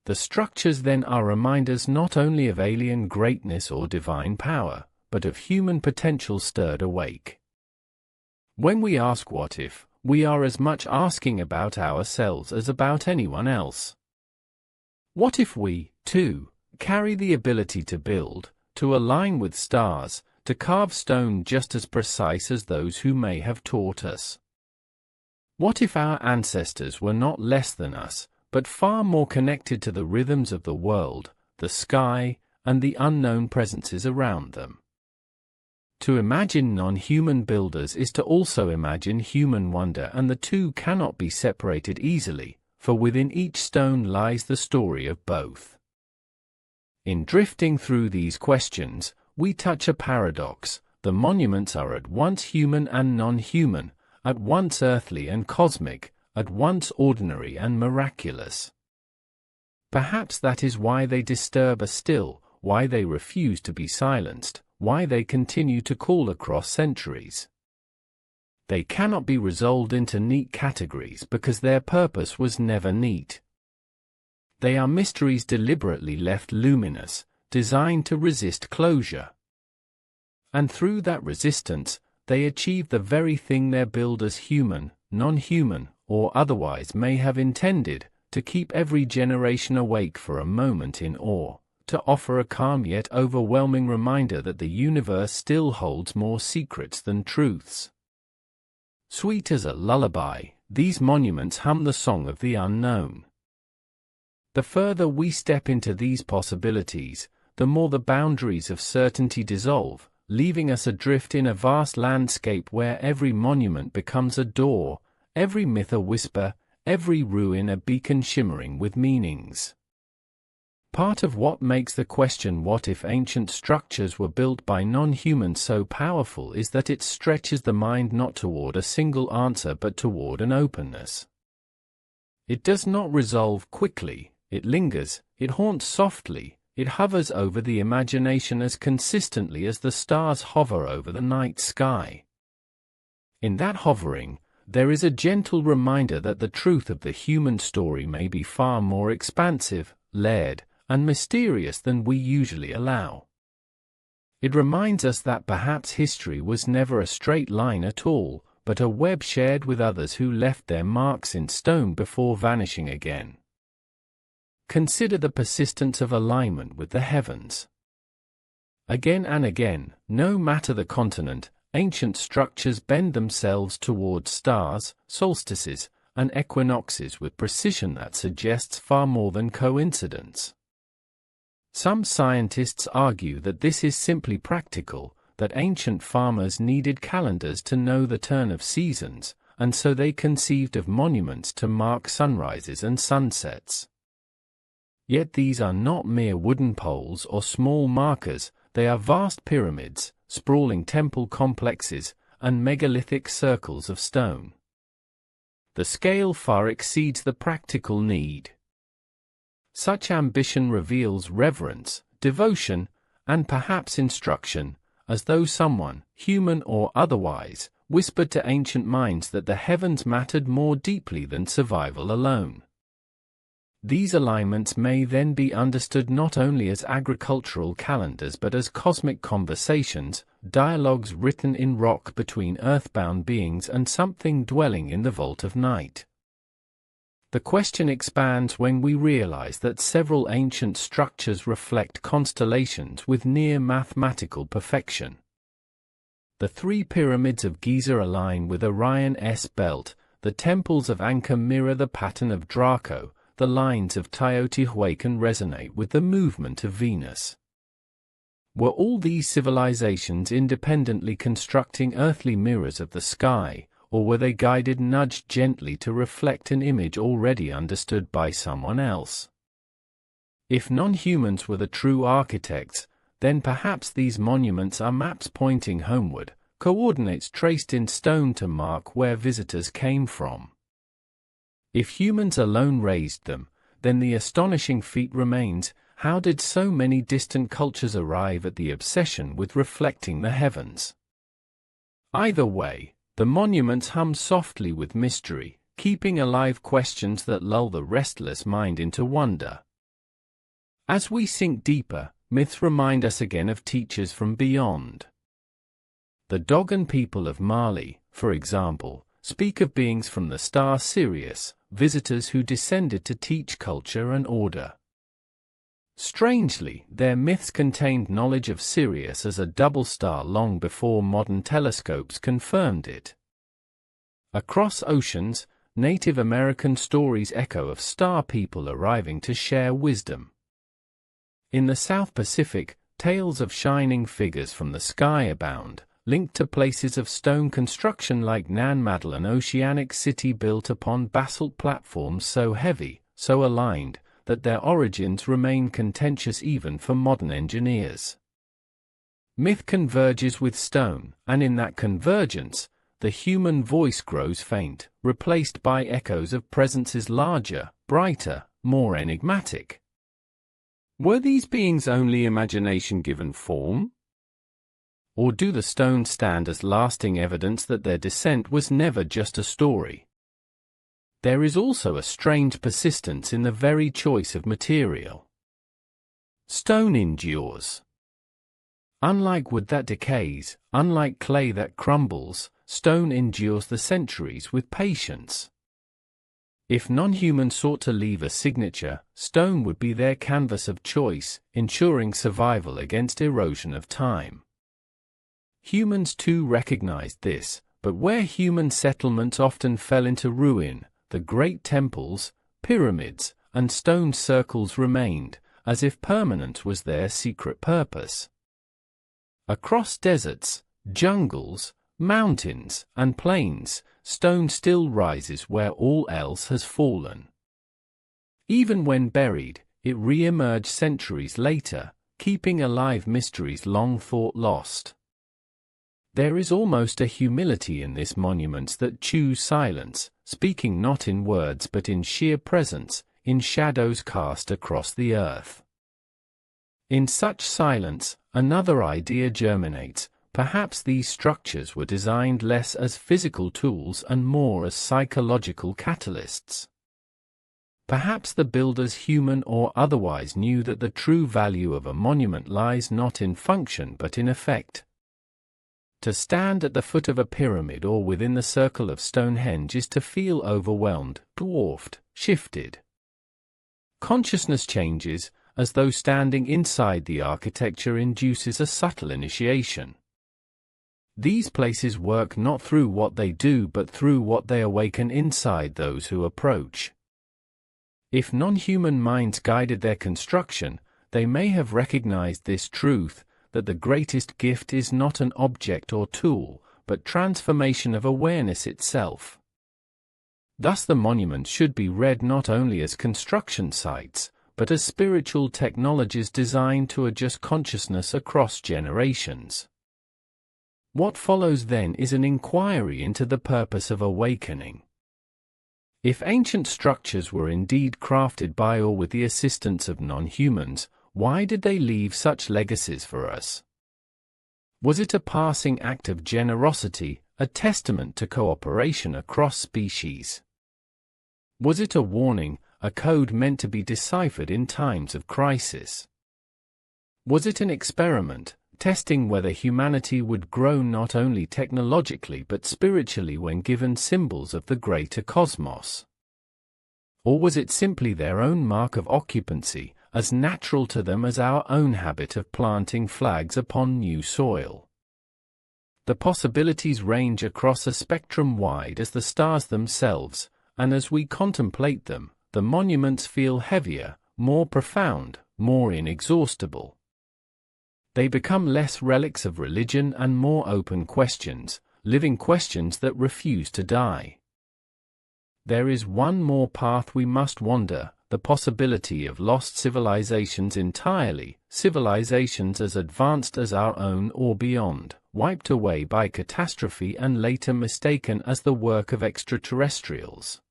The structures then are reminders not only of alien greatness or divine power, but of human potential stirred awake. When we ask what if, we are as much asking about ourselves as about anyone else. What if we, too, carry the ability to build, to align with stars, to carve stone just as precise as those who may have taught us? What if our ancestors were not less than us, but far more connected to the rhythms of the world, the sky, and the unknown presences around them? To imagine non-human builders is to also imagine human wonder, and the two cannot be separated easily, for within each stone lies the story of both. In drifting through these questions, we touch a paradox. The monuments are at once human and non-human, at once earthly and cosmic, at once ordinary and miraculous. Perhaps that is why they disturb us still, why they refuse to be silenced, why they continue to call across centuries. They cannot be resolved into neat categories because their purpose was never neat. They are mysteries deliberately left luminous, designed to resist closure. And through that resistance, they achieve the very thing their builders, human, non-human, or otherwise, may have intended, to keep every generation awake for a moment in awe, to offer a calm yet overwhelming reminder that the universe still holds more secrets than truths. Sweet as a lullaby, these monuments hum the song of the unknown. The further we step into these possibilities, the more the boundaries of certainty dissolve, leaving us adrift in a vast landscape where every monument becomes a door, every myth a whisper, every ruin a beacon shimmering with meanings. Part of what makes the question what if ancient structures were built by non-humans so powerful is that it stretches the mind not toward a single answer but toward an openness. It does not resolve quickly, it lingers, it haunts softly, it hovers over the imagination as consistently as the stars hover over the night sky. In that hovering, there is a gentle reminder that the truth of the human story may be far more expansive, layered, and mysterious than we usually allow. It reminds us that perhaps history was never a straight line at all, but a web shared with others who left their marks in stone before vanishing again. Consider the persistence of alignment with the heavens. Again and again, no matter the continent, ancient structures bend themselves towards stars, solstices, and equinoxes with precision that suggests far more than coincidence. Some scientists argue that this is simply practical, that ancient farmers needed calendars to know the turn of seasons, and so they conceived of monuments to mark sunrises and sunsets. Yet these are not mere wooden poles or small markers, they are vast pyramids, sprawling temple complexes, and megalithic circles of stone. The scale far exceeds the practical need. Such ambition reveals reverence, devotion, and perhaps instruction, as though someone, human or otherwise, whispered to ancient minds that the heavens mattered more deeply than survival alone. These alignments may then be understood not only as agricultural calendars but as cosmic conversations, dialogues written in rock between earthbound beings and something dwelling in the vault of night. The question expands when we realize that several ancient structures reflect constellations with near mathematical perfection. The three pyramids of Giza align with Orion's belt, the temples of Ankh mirror the pattern of Draco, the lines of Teotihuacan resonate with the movement of Venus. Were all these civilizations independently constructing earthly mirrors of the sky, or were they guided nudged gently to reflect an image already understood by someone else? If non-humans were the true architects, then perhaps these monuments are maps pointing homeward, coordinates traced in stone to mark where visitors came from. If humans alone raised them, then the astonishing feat remains: how did so many distant cultures arrive at the obsession with reflecting the heavens? Either way, the monuments hum softly with mystery, keeping alive questions that lull the restless mind into wonder. As we sink deeper, myths remind us again of teachers from beyond. The Dogon people of Mali, for example, speak of beings from the star Sirius, visitors who descended to teach culture and order. Strangely, their myths contained knowledge of Sirius as a double star long before modern telescopes confirmed it. Across oceans, Native American stories echo of star people arriving to share wisdom. In the South Pacific, tales of shining figures from the sky abound, linked to places of stone construction like Nanmadol, an oceanic city built upon basalt platforms so heavy, so aligned, that their origins remain contentious even for modern engineers. Myth converges with stone, and in that convergence, the human voice grows faint, replaced by echoes of presences larger, brighter, more enigmatic. Were these beings only imagination given form? Or do the stones stand as lasting evidence that their descent was never just a story? There is also a strange persistence in the very choice of material. Stone endures. Unlike wood that decays, unlike clay that crumbles, stone endures the centuries with patience. If non-humans sought to leave a signature, stone would be their canvas of choice, ensuring survival against erosion of time. Humans too recognized this, but where human settlements often fell into ruin, the great temples, pyramids, and stone circles remained, as if permanence was their secret purpose. Across deserts, jungles, mountains, and plains, stone still rises where all else has fallen. Even when buried, it re-emerged centuries later, keeping alive mysteries long thought lost. There is almost a humility in this monuments that choose silence, speaking not in words but in sheer presence, in shadows cast across the earth. In such silence, another idea germinates. Perhaps these structures were designed less as physical tools and more as psychological catalysts. Perhaps the builders, human or otherwise, knew that the true value of a monument lies not in function but in effect. To stand at the foot of a pyramid or within the circle of Stonehenge is to feel overwhelmed, dwarfed, shifted. Consciousness changes, as though standing inside the architecture induces a subtle initiation. These places work not through what they do but through what they awaken inside those who approach. If non-human minds guided their construction, they may have recognized this truth, that the greatest gift is not an object or tool, but transformation of awareness itself. Thus the monuments should be read not only as construction sites, but as spiritual technologies designed to adjust consciousness across generations. What follows then is an inquiry into the purpose of awakening. If ancient structures were indeed crafted by or with the assistance of non-humans, why did they leave such legacies for us? Was it a passing act of generosity, a testament to cooperation across species? Was it a warning, a code meant to be deciphered in times of crisis? Was it an experiment, testing whether humanity would grow not only technologically but spiritually when given symbols of the greater cosmos? Or was it simply their own mark of occupancy, as natural to them as our own habit of planting flags upon new soil? The possibilities range across a spectrum wide as the stars themselves, and as we contemplate them, the monuments feel heavier, more profound, more inexhaustible. They become less relics of religion and more open questions, living questions that refuse to die. There is one more path we must wander, the possibility of lost civilizations entirely, civilizations as advanced as our own or beyond, wiped away by catastrophe and later mistaken as the work of extraterrestrials.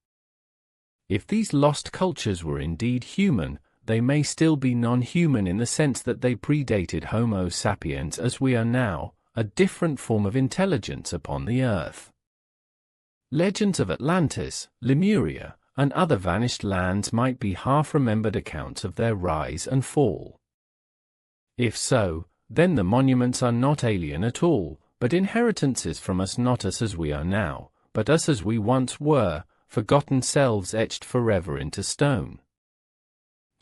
If these lost cultures were indeed human, they may still be non-human in the sense that they predated Homo sapiens as we are now, a different form of intelligence upon the earth. Legends of Atlantis, Lemuria, and other vanished lands might be half-remembered accounts of their rise and fall. If so, then the monuments are not alien at all, but inheritances from us, not us as we are now, but us as we once were, forgotten selves etched forever into stone.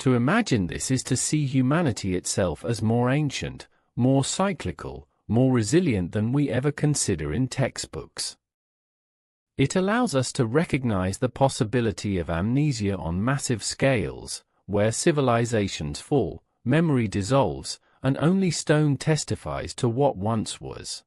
To imagine this is to see humanity itself as more ancient, more cyclical, more resilient than we ever consider in textbooks. It allows us to recognize the possibility of amnesia on massive scales, where civilizations fall, memory dissolves, and only stone testifies to what once was.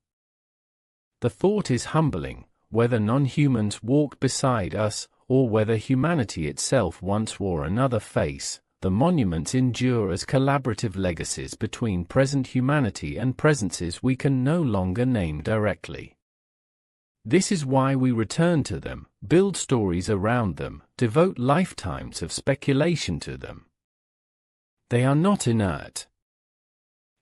The thought is humbling, whether non-humans walked beside us, or whether humanity itself once wore another face, the monuments endure as collaborative legacies between present humanity and presences we can no longer name directly. This is why we return to them, build stories around them, devote lifetimes of speculation to them. They are not inert.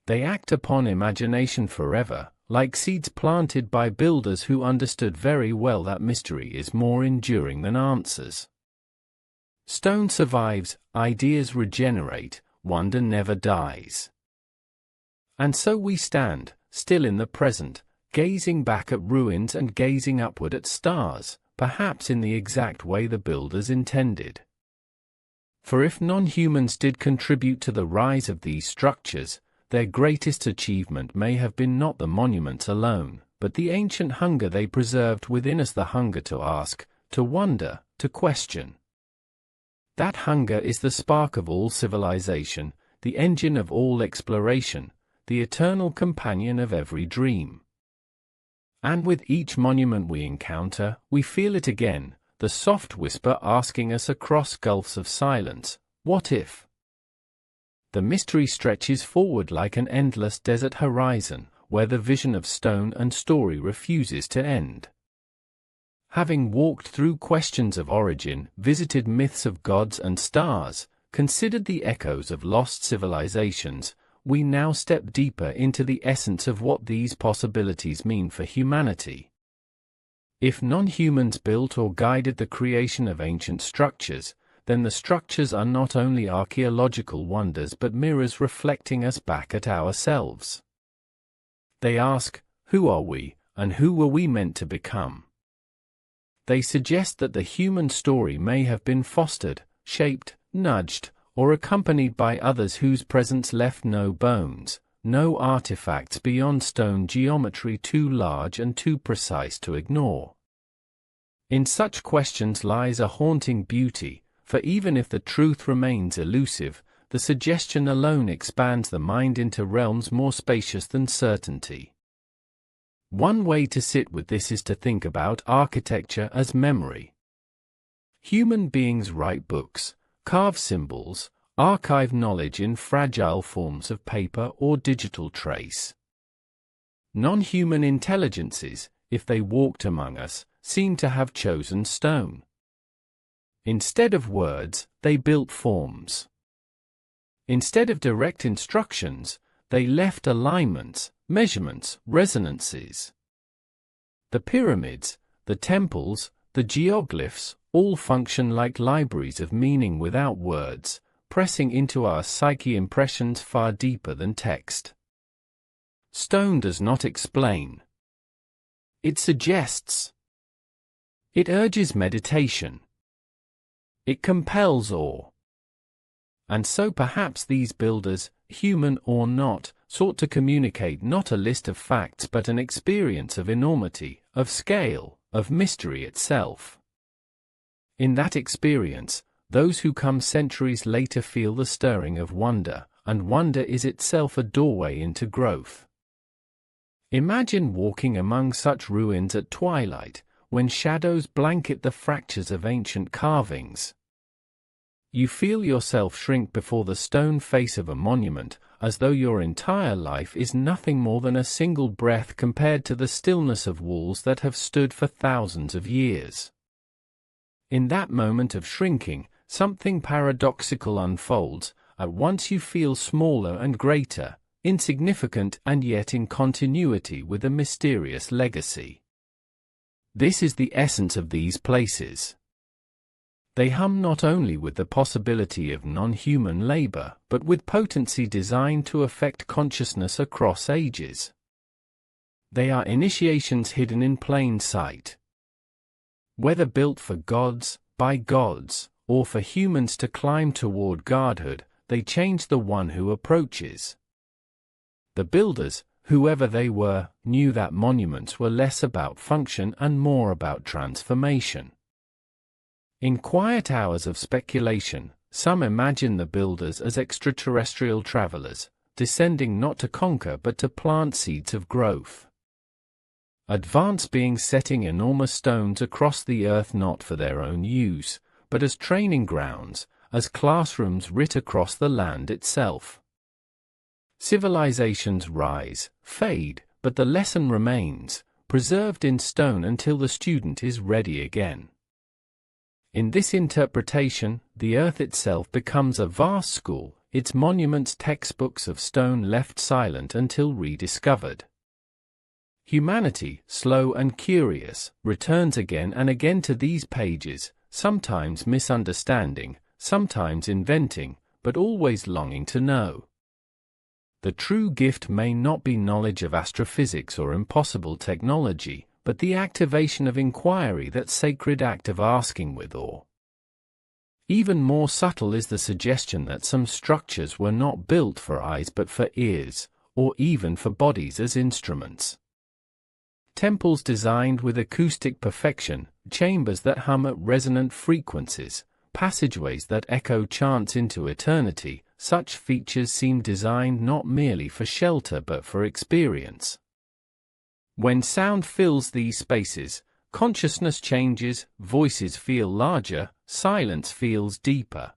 They act upon imagination forever, like seeds planted by builders who understood very well that mystery is more enduring than answers. Stone survives, ideas regenerate, wonder never dies. And so we stand, still in the present, gazing back at ruins and gazing upward at stars, perhaps in the exact way the builders intended. For if non-humans did contribute to the rise of these structures, their greatest achievement may have been not the monuments alone, but the ancient hunger they preserved within us, the hunger to ask, to wonder, to question. That hunger is the spark of all civilization, the engine of all exploration, the eternal companion of every dream. And with each monument we encounter, we feel it again, the soft whisper asking us across gulfs of silence, what if? The mystery stretches forward like an endless desert horizon, where the vision of stone and story refuses to end. Having walked through questions of origin, visited myths of gods and stars, considered the echoes of lost civilizations, we now step deeper into the essence of what these possibilities mean for humanity. If non-humans built or guided the creation of ancient structures, then the structures are not only archaeological wonders but mirrors reflecting us back at ourselves. They ask, who are we, and who were we meant to become? They suggest that the human story may have been fostered, shaped, nudged, or accompanied by others whose presence left no bones, no artifacts beyond stone geometry too large and too precise to ignore. In such questions lies a haunting beauty, for even if the truth remains elusive, the suggestion alone expands the mind into realms more spacious than certainty. One way to sit with this is to think about architecture as memory. Human beings write books, carve symbols, archive knowledge in fragile forms of paper or digital trace. Non-human intelligences, if they walked among us, seem to have chosen stone. Instead of words, they built forms. Instead of direct instructions, they left alignments, measurements, resonances. The pyramids, the temples, the geoglyphs, all function like libraries of meaning without words, pressing into our psyche impressions far deeper than text. Stone does not explain. It suggests. It urges meditation. It compels awe. And so perhaps these builders, human or not, sought to communicate not a list of facts but an experience of enormity, of scale, of mystery itself. In that experience, those who come centuries later feel the stirring of wonder, and wonder is itself a doorway into growth. Imagine walking among such ruins at twilight, when shadows blanket the fractures of ancient carvings. You feel yourself shrink before the stone face of a monument, as though your entire life is nothing more than a single breath compared to the stillness of walls that have stood for thousands of years. In that moment of shrinking, something paradoxical unfolds. At once you feel smaller and greater, insignificant and yet in continuity with a mysterious legacy. This is the essence of these places. They hum not only with the possibility of non-human labor, but with potency designed to affect consciousness across ages. They are initiations hidden in plain sight. Whether built for gods, by gods, or for humans to climb toward godhood, they change the one who approaches. The builders, whoever they were, knew that monuments were less about function and more about transformation. In quiet hours of speculation, some imagine the builders as extraterrestrial travelers, descending not to conquer but to plant seeds of growth. Advanced beings setting enormous stones across the earth not for their own use, but as training grounds, as classrooms writ across the land itself. Civilizations rise, fade, but the lesson remains, preserved in stone until the student is ready again. In this interpretation, the earth itself becomes a vast school, its monuments textbooks of stone left silent until rediscovered. Humanity, slow and curious, returns again and again to these pages, sometimes misunderstanding, sometimes inventing, but always longing to know. The true gift may not be knowledge of astrophysics or impossible technology, but the activation of inquiry, that sacred act of asking with awe. Even more subtle is the suggestion that some structures were not built for eyes but for ears, or even for bodies as instruments. Temples designed with acoustic perfection, chambers that hum at resonant frequencies, passageways that echo chants into eternity, such features seem designed not merely for shelter but for experience. When sound fills these spaces, consciousness changes, voices feel larger, silence feels deeper.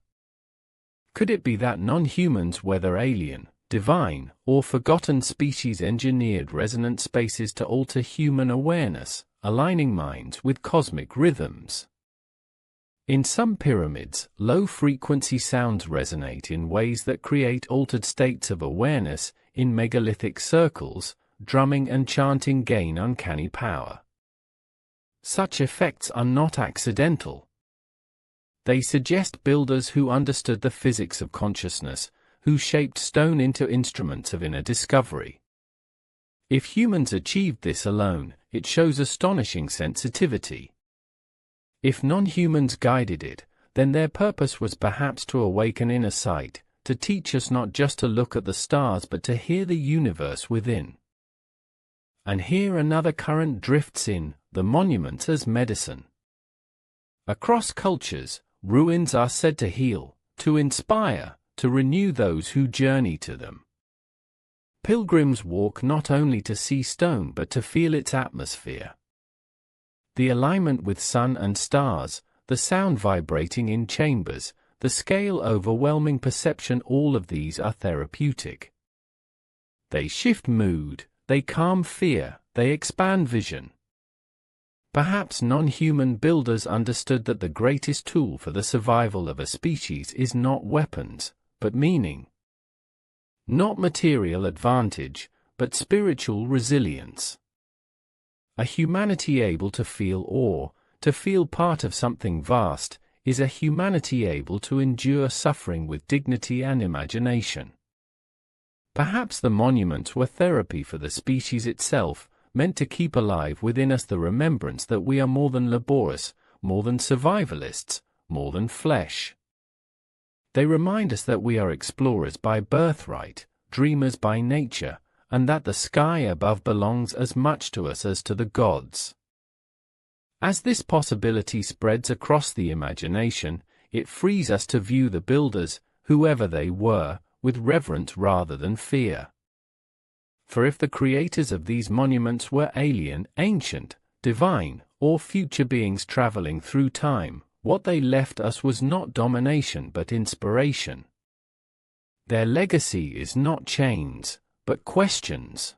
Could it be that non-humans, whether alien, divine, or forgotten species, engineered resonant spaces to alter human awareness, aligning minds with cosmic rhythms? In some pyramids, low-frequency sounds resonate in ways that create altered states of awareness. In megalithic circles, drumming and chanting gain uncanny power. Such effects are not accidental. They suggest builders who understood the physics of consciousness, who shaped stone into instruments of inner discovery. If humans achieved this alone, it shows astonishing sensitivity. If non-humans guided it, then their purpose was perhaps to awaken inner sight, to teach us not just to look at the stars but to hear the universe within. And here another current drifts in, the monuments as medicine. Across cultures, ruins are said to heal, to inspire, to renew those who journey to them. Pilgrims walk not only to see stone but to feel its atmosphere. The alignment with sun and stars, the sound vibrating in chambers, the scale overwhelming perception, all of these are therapeutic. They shift mood, they calm fear, they expand vision. Perhaps non-human builders understood that the greatest tool for the survival of a species is not weapons, but meaning. Not material advantage, but spiritual resilience. A humanity able to feel awe, to feel part of something vast, is a humanity able to endure suffering with dignity and imagination. Perhaps the monuments were therapy for the species itself, meant to keep alive within us the remembrance that we are more than laborious, more than survivalists, more than flesh. They remind us that we are explorers by birthright, dreamers by nature, and that the sky above belongs as much to us as to the gods. As this possibility spreads across the imagination, it frees us to view the builders, whoever they were, with reverence rather than fear. For if the creators of these monuments were alien, ancient, divine, or future beings traveling through time, what they left us was not domination but inspiration. Their legacy is not chains, but questions.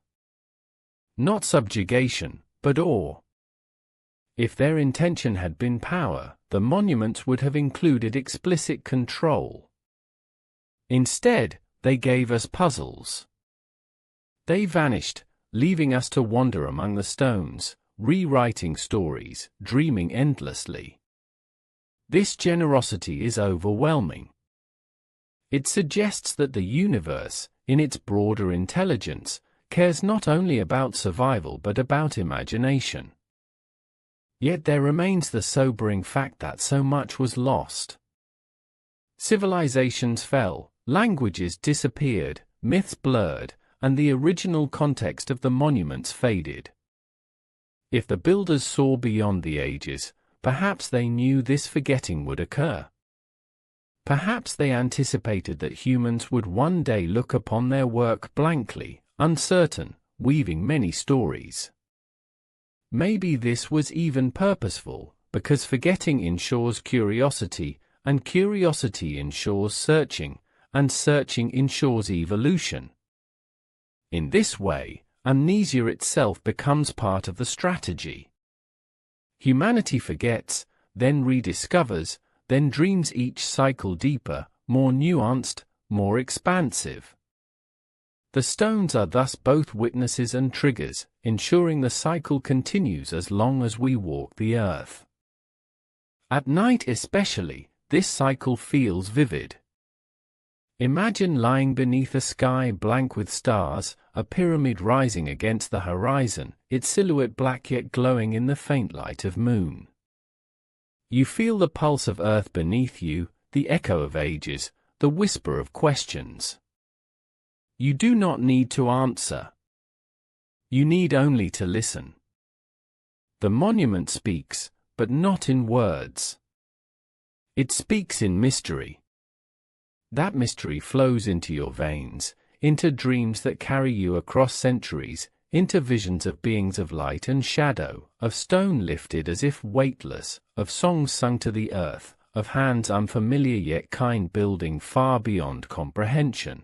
Not subjugation, but awe. If their intention had been power, the monuments would have included explicit control. Instead, they gave us puzzles. They vanished, leaving us to wander among the stones, rewriting stories, dreaming endlessly. This generosity is overwhelming. It suggests that the universe, in its broader intelligence, cares not only about survival but about imagination. Yet there remains the sobering fact that so much was lost. Civilizations fell, languages disappeared, myths blurred, and the original context of the monuments faded. If the builders saw beyond the ages, perhaps they knew this forgetting would occur. Perhaps they anticipated that humans would one day look upon their work blankly, uncertain, weaving many stories. Maybe this was even purposeful, because forgetting ensures curiosity, and curiosity ensures searching, and searching ensures evolution. In this way, amnesia itself becomes part of the strategy. Humanity forgets, then rediscovers, then dreams, each cycle deeper, more nuanced, more expansive. The stones are thus both witnesses and triggers, ensuring the cycle continues as long as we walk the earth. At night especially, this cycle feels vivid. Imagine lying beneath a sky blank with stars, a pyramid rising against the horizon, its silhouette black yet glowing in the faint light of moon. You feel the pulse of earth beneath you, the echo of ages, the whisper of questions. You do not need to answer. You need only to listen. The monument speaks, but not in words. It speaks in mystery. That mystery flows into your veins, into dreams that carry you across centuries, into visions of beings of light and shadow, of stone lifted as if weightless, of songs sung to the earth, of hands unfamiliar yet kind building far beyond comprehension.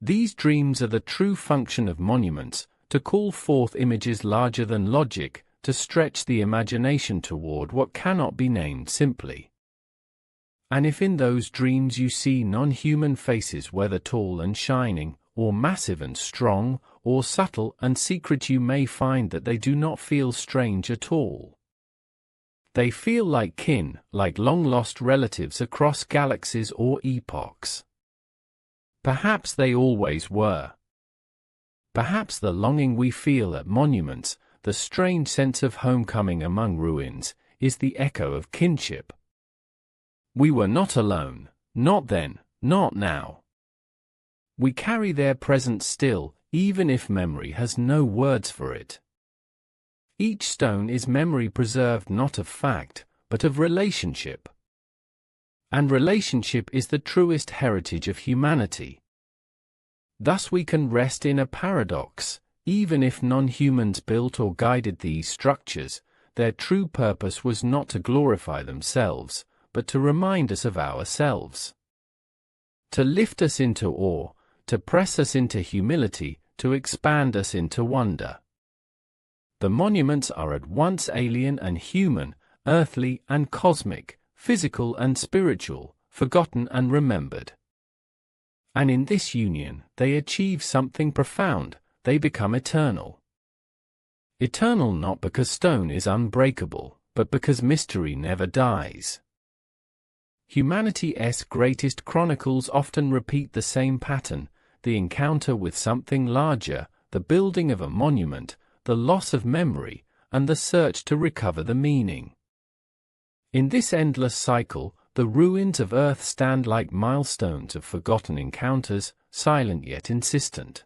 These dreams are the true function of monuments, to call forth images larger than logic, to stretch the imagination toward what cannot be named simply. And if in those dreams you see non-human faces, whether tall and shining, or massive and strong, or subtle and secret, you may find that they do not feel strange at all. They feel like kin, like long-lost relatives across galaxies or epochs. Perhaps they always were. Perhaps the longing we feel at monuments, the strange sense of homecoming among ruins, is the echo of kinship. We were not alone, not then, not now. We carry their presence still, even if memory has no words for it. Each stone is memory preserved not of fact, but of relationship. And relationship is the truest heritage of humanity. Thus we can rest in a paradox. Even if non-humans built or guided these structures, their true purpose was not to glorify themselves, but to remind us of ourselves. To lift us into awe, to press us into humility, to expand us into wonder. The monuments are at once alien and human, earthly and cosmic, physical and spiritual, forgotten and remembered. And in this union, they achieve something profound. They become eternal. Eternal not because stone is unbreakable, but because mystery never dies. Humanity's greatest chronicles often repeat the same pattern: the encounter with something larger, the building of a monument, the loss of memory, and the search to recover the meaning. In this endless cycle, the ruins of Earth stand like milestones of forgotten encounters, silent yet insistent.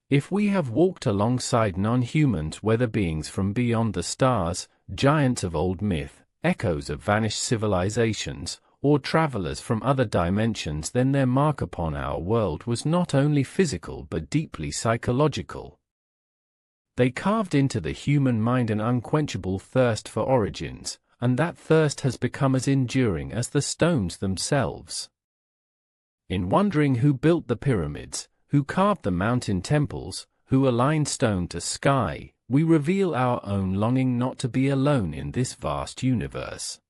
If we have walked alongside non-humans, whether beings from beyond the stars, giants of old myth, echoes of vanished civilizations, or travelers from other dimensions, then their mark upon our world was not only physical but deeply psychological. They carved into the human mind an unquenchable thirst for origins, and that thirst has become as enduring as the stones themselves. In wondering who built the pyramids, who carved the mountain temples, who aligned stone to sky, we reveal our own longing not to be alone in this vast universe.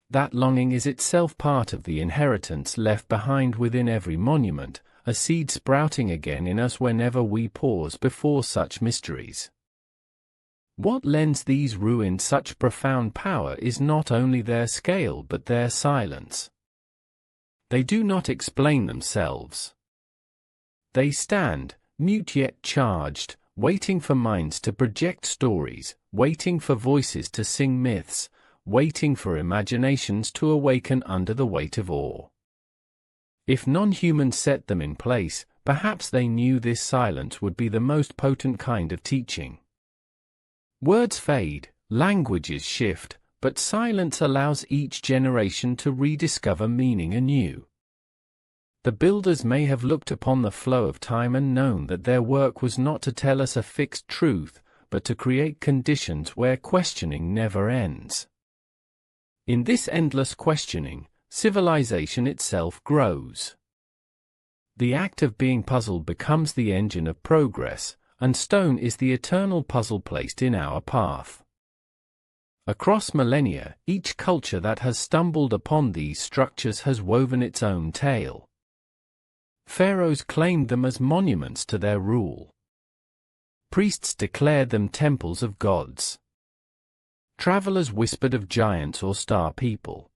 That longing is itself part of the inheritance left behind within every monument, a seed sprouting again in us whenever we pause before such mysteries. What lends these ruins such profound power is not only their scale but their silence. They do not explain themselves. They stand, mute yet charged, waiting for minds to project stories, waiting for voices to sing myths, waiting for imaginations to awaken under the weight of awe. If non-humans set them in place, perhaps they knew this silence would be the most potent kind of teaching. Words fade, languages shift, but silence allows each generation to rediscover meaning anew. The builders may have looked upon the flow of time and known that their work was not to tell us a fixed truth, but to create conditions where questioning never ends. In this endless questioning, civilization itself grows. The act of being puzzled becomes the engine of progress, and stone is the eternal puzzle placed in our path. Across millennia, each culture that has stumbled upon these structures has woven its own tale. Pharaohs claimed them as monuments to their rule. Priests declared them temples of gods. Travelers whispered of giants or star people.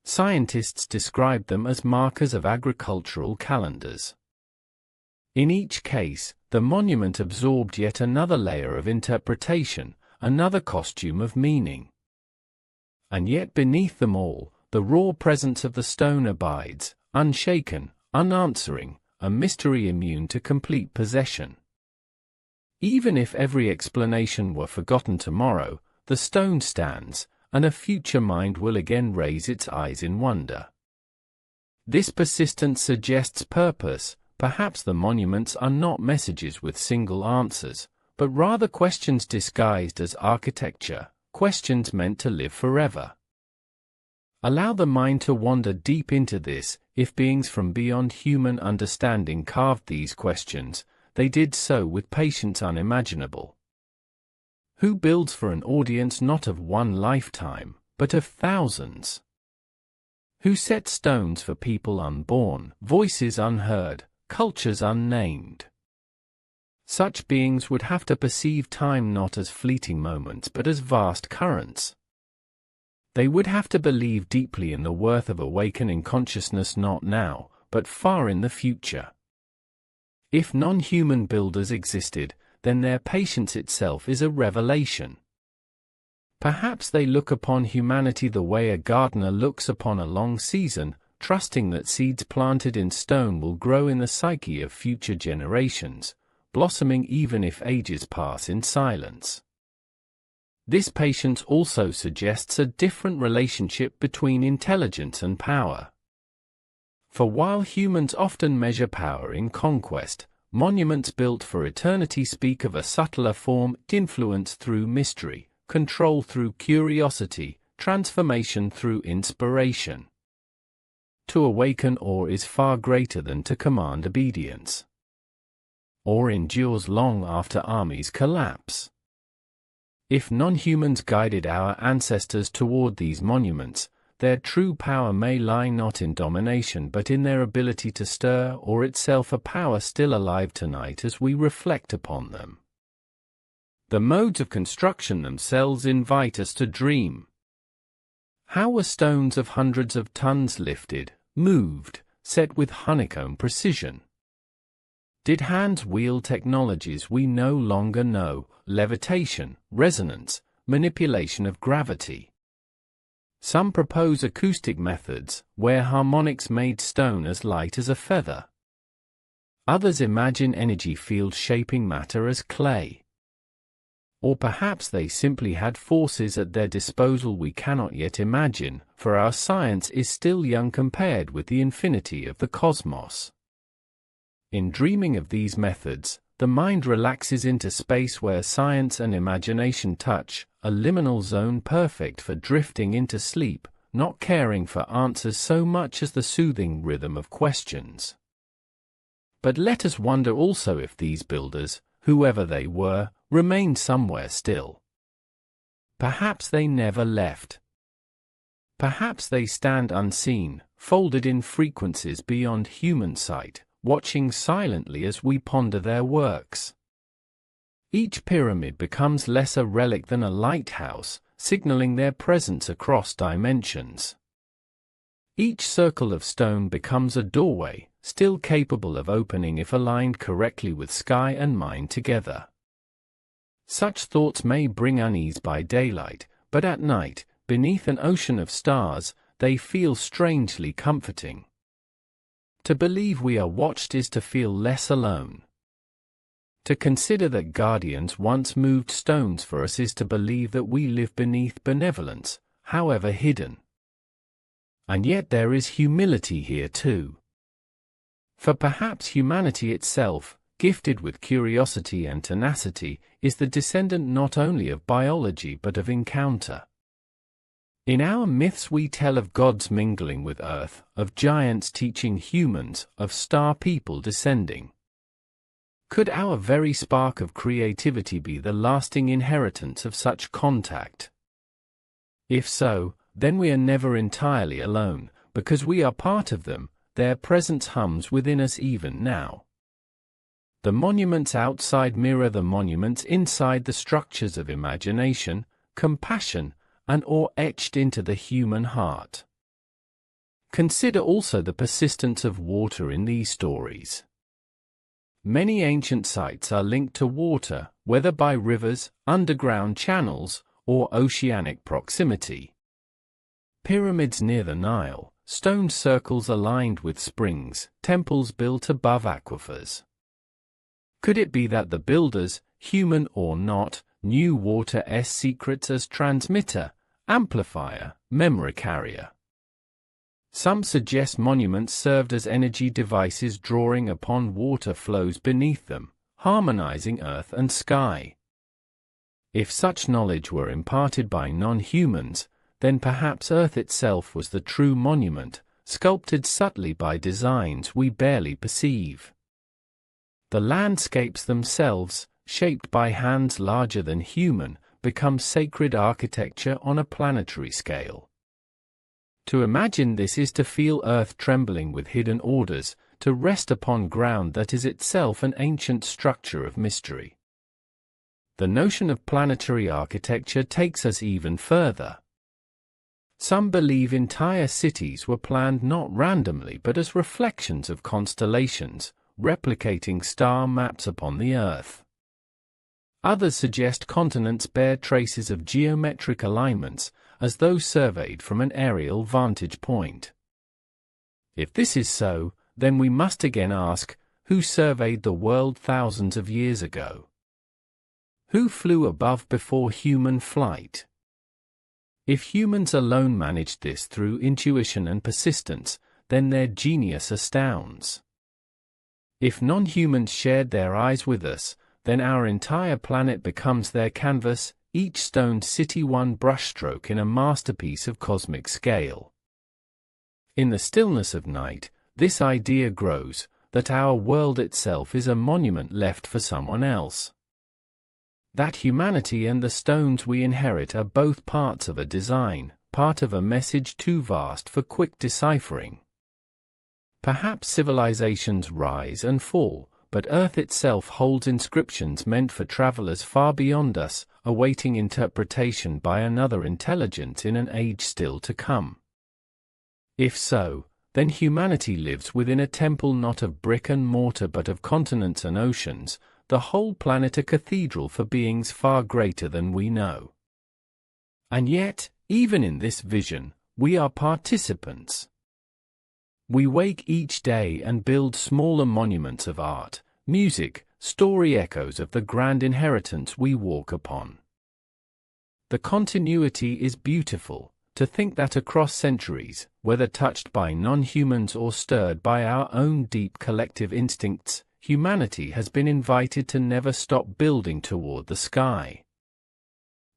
Scientists described them as markers of agricultural calendars. In each case, the monument absorbed yet another layer of interpretation, another costume of meaning. And yet beneath them all, the raw presence of the stone abides, unshaken, unanswering, a mystery immune to complete possession. Even if every explanation were forgotten tomorrow, the stone stands, and a future mind will again raise its eyes in wonder. This persistence suggests purpose. Perhaps the monuments are not messages with single answers, but rather questions disguised as architecture, questions meant to live forever. Allow the mind to wander deep into this. If beings from beyond human understanding carved these questions, they did so with patience unimaginable. Who builds for an audience not of one lifetime, but of thousands? Who sets stones for people unborn, voices unheard, cultures unnamed? Such beings would have to perceive time not as fleeting moments but as vast currents. They would have to believe deeply in the worth of awakening consciousness not now, but far in the future. If non-human builders existed, then their patience itself is a revelation. Perhaps they look upon humanity the way a gardener looks upon a long season, trusting that seeds planted in stone will grow in the psyche of future generations, blossoming even if ages pass in silence. This patience also suggests a different relationship between intelligence and power. For while humans often measure power in conquest, monuments built for eternity speak of a subtler form, influence through mystery, control through curiosity, transformation through inspiration. To awaken awe is far greater than to command obedience. Awe endures long after armies collapse. If non-humans guided our ancestors toward these monuments, their true power may lie not in domination but in their ability to stir or itself a power still alive tonight as we reflect upon them. The modes of construction themselves invite us to dream. How were stones of hundreds of tons lifted, moved, set with honeycomb precision? Did hands wield technologies we no longer know, levitation, resonance, manipulation of gravity? Some propose acoustic methods, where harmonics made stone as light as a feather. Others imagine energy fields shaping matter as clay. Or perhaps they simply had forces at their disposal we cannot yet imagine, for our science is still young compared with the infinity of the cosmos. In dreaming of these methods, the mind relaxes into space where science and imagination touch, a liminal zone perfect for drifting into sleep, not caring for answers so much as the soothing rhythm of questions. But let us wonder also if these builders, whoever they were, remain somewhere still. Perhaps they never left. Perhaps they stand unseen, folded in frequencies beyond human sight, watching silently as we ponder their works. Each pyramid becomes less a relic than a lighthouse, signaling their presence across dimensions. Each circle of stone becomes a doorway, still capable of opening if aligned correctly with sky and mind together. Such thoughts may bring unease by daylight, but at night, beneath an ocean of stars, they feel strangely comforting. To believe we are watched is to feel less alone. To consider that guardians once moved stones for us is to believe that we live beneath benevolence, however hidden. And yet there is humility here too. For perhaps humanity itself, gifted with curiosity and tenacity, is the descendant not only of biology but of encounter. In our myths we tell of gods mingling with earth, of giants teaching humans, of star people descending. Could our very spark of creativity be the lasting inheritance of such contact? If so, then we are never entirely alone, because we are part of them, their presence hums within us even now. The monuments outside mirror the monuments inside, the structures of imagination, compassion, and awe etched into the human heart. Consider also the persistence of water in these stories. Many ancient sites are linked to water, whether by rivers, underground channels, or oceanic proximity. Pyramids near the Nile, stone circles aligned with springs, temples built above aquifers. Could it be that the builders, human or not, knew water's secrets as transmitter, amplifier, memory carrier? Some suggest monuments served as energy devices drawing upon water flows beneath them, harmonizing earth and sky. If such knowledge were imparted by non-humans, then perhaps Earth itself was the true monument, sculpted subtly by designs we barely perceive. The landscapes themselves, shaped by hands larger than human, become sacred architecture on a planetary scale. To imagine this is to feel Earth trembling with hidden orders, to rest upon ground that is itself an ancient structure of mystery. The notion of planetary architecture takes us even further. Some believe entire cities were planned not randomly but as reflections of constellations, replicating star maps upon the Earth. Others suggest continents bear traces of geometric alignments, as though surveyed from an aerial vantage point. If this is so, then we must again ask, who surveyed the world thousands of years ago? Who flew above before human flight? If humans alone managed this through intuition and persistence, then their genius astounds. If non-humans shared their eyes with us, then our entire planet becomes their canvas, each stoned city one brushstroke in a masterpiece of cosmic scale. In the stillness of night, this idea grows, that our world itself is a monument left for someone else. That humanity and the stones we inherit are both parts of a design, part of a message too vast for quick deciphering. Perhaps civilizations rise and fall, but Earth itself holds inscriptions meant for travelers far beyond us, awaiting interpretation by another intelligence in an age still to come. If so, then humanity lives within a temple not of brick and mortar but of continents and oceans, the whole planet a cathedral for beings far greater than we know. And yet, even in this vision, we are participants. We wake each day and build smaller monuments of art, music, story echoes of the grand inheritance we walk upon. The continuity is beautiful, to think that across centuries, whether touched by non-humans or stirred by our own deep collective instincts, humanity has been invited to never stop building toward the sky.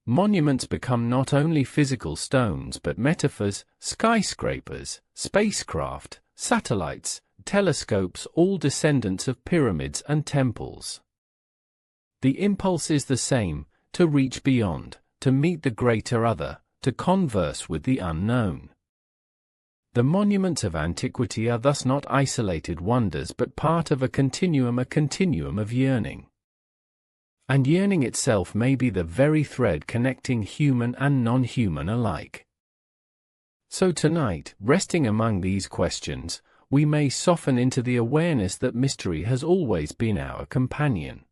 Monuments become not only physical stones but metaphors, skyscrapers, spacecraft, satellites, telescopes, all descendants of pyramids and temples. The impulse is the same, to reach beyond, to meet the greater other, to converse with the unknown. The monuments of antiquity are thus not isolated wonders but part of a continuum of yearning. And yearning itself may be the very thread connecting human and non-human alike. So tonight, resting among these questions, we may soften into the awareness that mystery has always been our companion.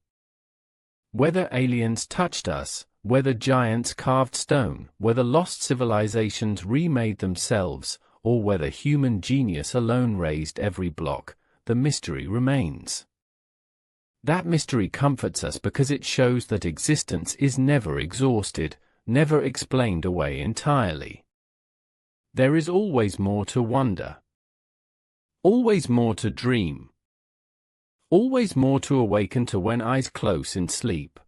Whether aliens touched us, whether giants carved stone, whether lost civilizations remade themselves, or whether human genius alone raised every block, the mystery remains. That mystery comforts us because it shows that existence is never exhausted, never explained away entirely. There is always more to wonder. Always more to dream. Always more to awaken to when eyes close in sleep.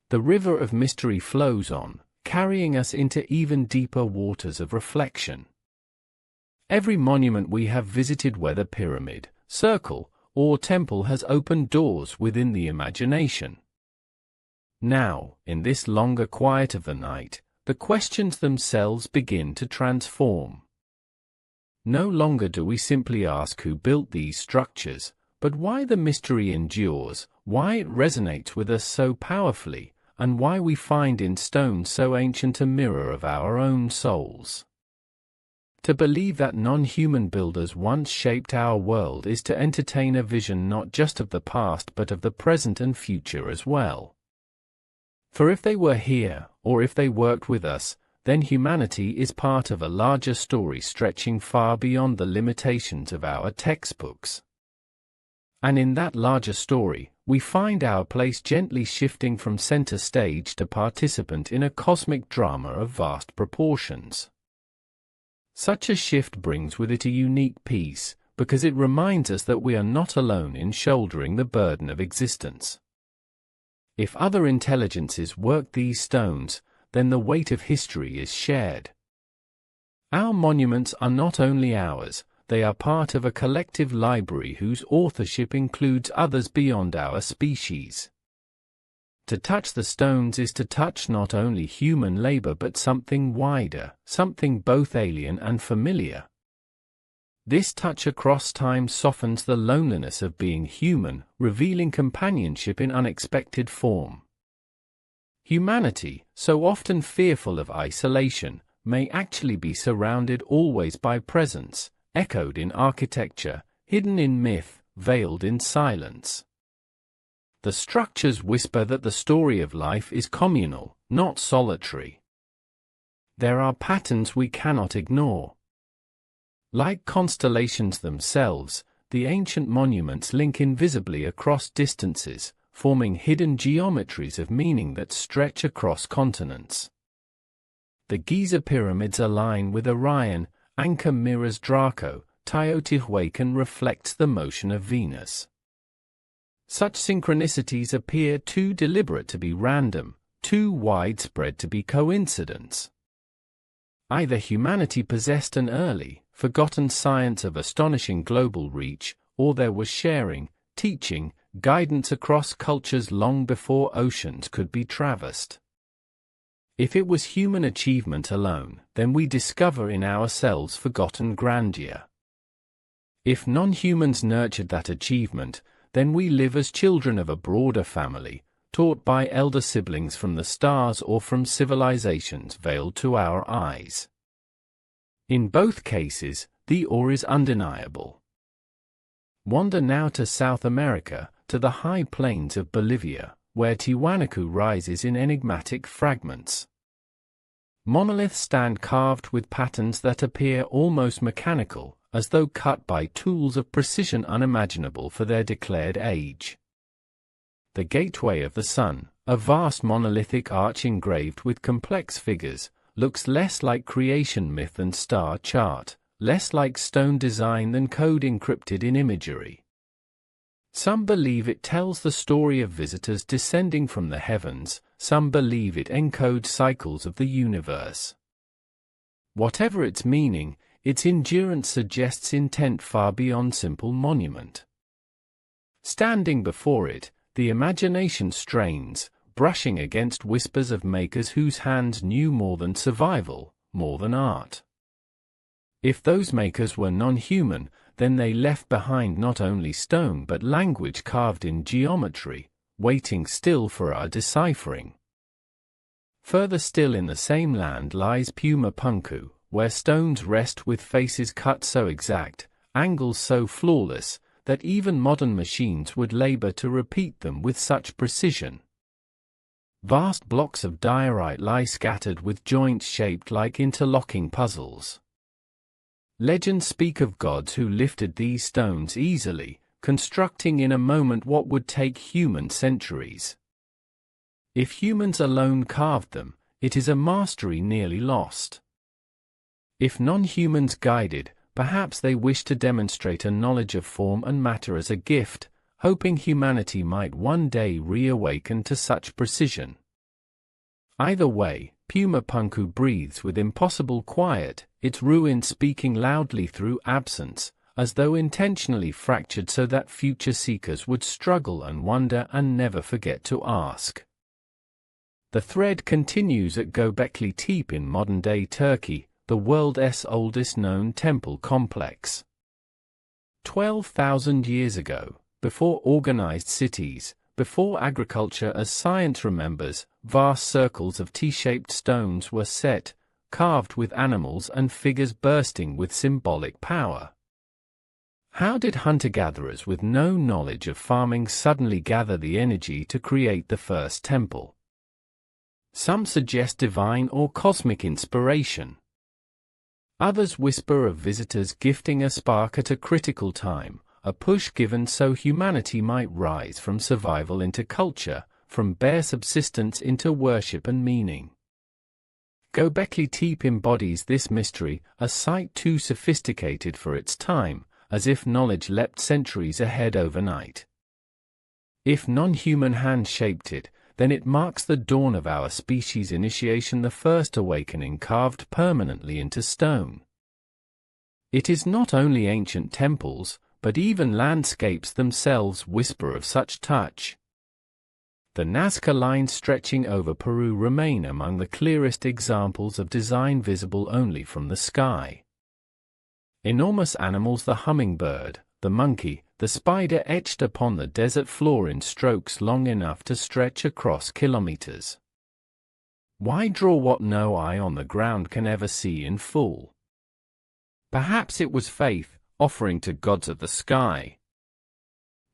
The river of mystery flows on, carrying us into even deeper waters of reflection. Every monument we have visited, whether pyramid, circle, or temple, has opened doors within the imagination. Now, in this longer quiet of the night, the questions themselves begin to transform. No longer do we simply ask who built these structures, but why the mystery endures, why it resonates with us so powerfully, and why we find in stone so ancient a mirror of our own souls. To believe that non-human builders once shaped our world is to entertain a vision not just of the past but of the present and future as well. For if they were here, or if they worked with us, then humanity is part of a larger story stretching far beyond the limitations of our textbooks. And in that larger story, we find our place gently shifting from center stage to participant in a cosmic drama of vast proportions. Such a shift brings with it a unique peace, because it reminds us that we are not alone in shouldering the burden of existence. If other intelligences work these stones, then the weight of history is shared. Our monuments are not only ours, they are part of a collective library whose authorship includes others beyond our species. To touch the stones is to touch not only human labor but something wider, something both alien and familiar. This touch across time softens the loneliness of being human, revealing companionship in unexpected form. Humanity, so often fearful of isolation, may actually be surrounded always by presence, echoed in architecture, hidden in myth, veiled in silence. The structures whisper that the story of life is communal, not solitary. There are patterns we cannot ignore. Like constellations themselves, the ancient monuments link invisibly across distances, forming hidden geometries of meaning that stretch across continents. The Giza pyramids align with Orion, Anchor mirrors Draco, Teotihuacan reflects the motion of Venus. Such synchronicities appear too deliberate to be random, too widespread to be coincidence. Either humanity possessed an early, forgotten science of astonishing global reach, or there was sharing, teaching, guidance across cultures long before oceans could be traversed. If it was human achievement alone, then we discover in ourselves forgotten grandeur. If non-humans nurtured that achievement, then we live as children of a broader family, taught by elder siblings from the stars or from civilizations veiled to our eyes. In both cases, the awe is undeniable. Wander now to South America, to the high plains of Bolivia, where Tiwanaku rises in enigmatic fragments. Monoliths stand carved with patterns that appear almost mechanical, as though cut by tools of precision unimaginable for their declared age. The Gateway of the Sun, a vast monolithic arch engraved with complex figures, looks less like creation myth than star chart, less like stone design than code encrypted in imagery. Some believe it tells the story of visitors descending from the heavens, some believe it encodes cycles of the universe. Whatever its meaning, its endurance suggests intent far beyond simple monument. Standing before it, the imagination strains, brushing against whispers of makers whose hands knew more than survival, more than art. If those makers were non-human, then they left behind not only stone but language carved in geometry, waiting still for our deciphering. Further still in the same land lies Puma Punku, where stones rest with faces cut so exact, angles so flawless, that even modern machines would labor to repeat them with such precision. Vast blocks of diorite lie scattered with joints shaped like interlocking puzzles. Legends speak of gods who lifted these stones easily, constructing in a moment what would take human centuries. If humans alone carved them, it is a mastery nearly lost. If non-humans guided, perhaps they wished to demonstrate a knowledge of form and matter as a gift, hoping humanity might one day reawaken to such precision. Either way, Puma Punku breathes with impossible quiet, its ruin speaking loudly through absence, as though intentionally fractured so that future seekers would struggle and wonder and never forget to ask. The thread continues at Göbekli Tepe in modern-day Turkey, the world's oldest known temple complex. 12,000 years ago, before organized cities, before agriculture as science remembers, vast circles of T-shaped stones were set, carved with animals and figures bursting with symbolic power. How did hunter-gatherers with no knowledge of farming suddenly gather the energy to create the first temple? Some suggest divine or cosmic inspiration. Others whisper of visitors gifting a spark at a critical time, a push given so humanity might rise from survival into culture, from bare subsistence into worship and meaning. Göbekli Tepe embodies this mystery, a sight too sophisticated for its time, as if knowledge leapt centuries ahead overnight. If non-human hands shaped it, then it marks the dawn of our species' initiation, the first awakening carved permanently into stone. It is not only ancient temples, but even landscapes themselves whisper of such touch. The Nazca lines stretching over Peru remain among the clearest examples of design visible only from the sky. Enormous animals, the hummingbird, the monkey, the spider, etched upon the desert floor in strokes long enough to stretch across kilometers. Why draw what no eye on the ground can ever see in full? Perhaps it was faith, offering to gods of the sky.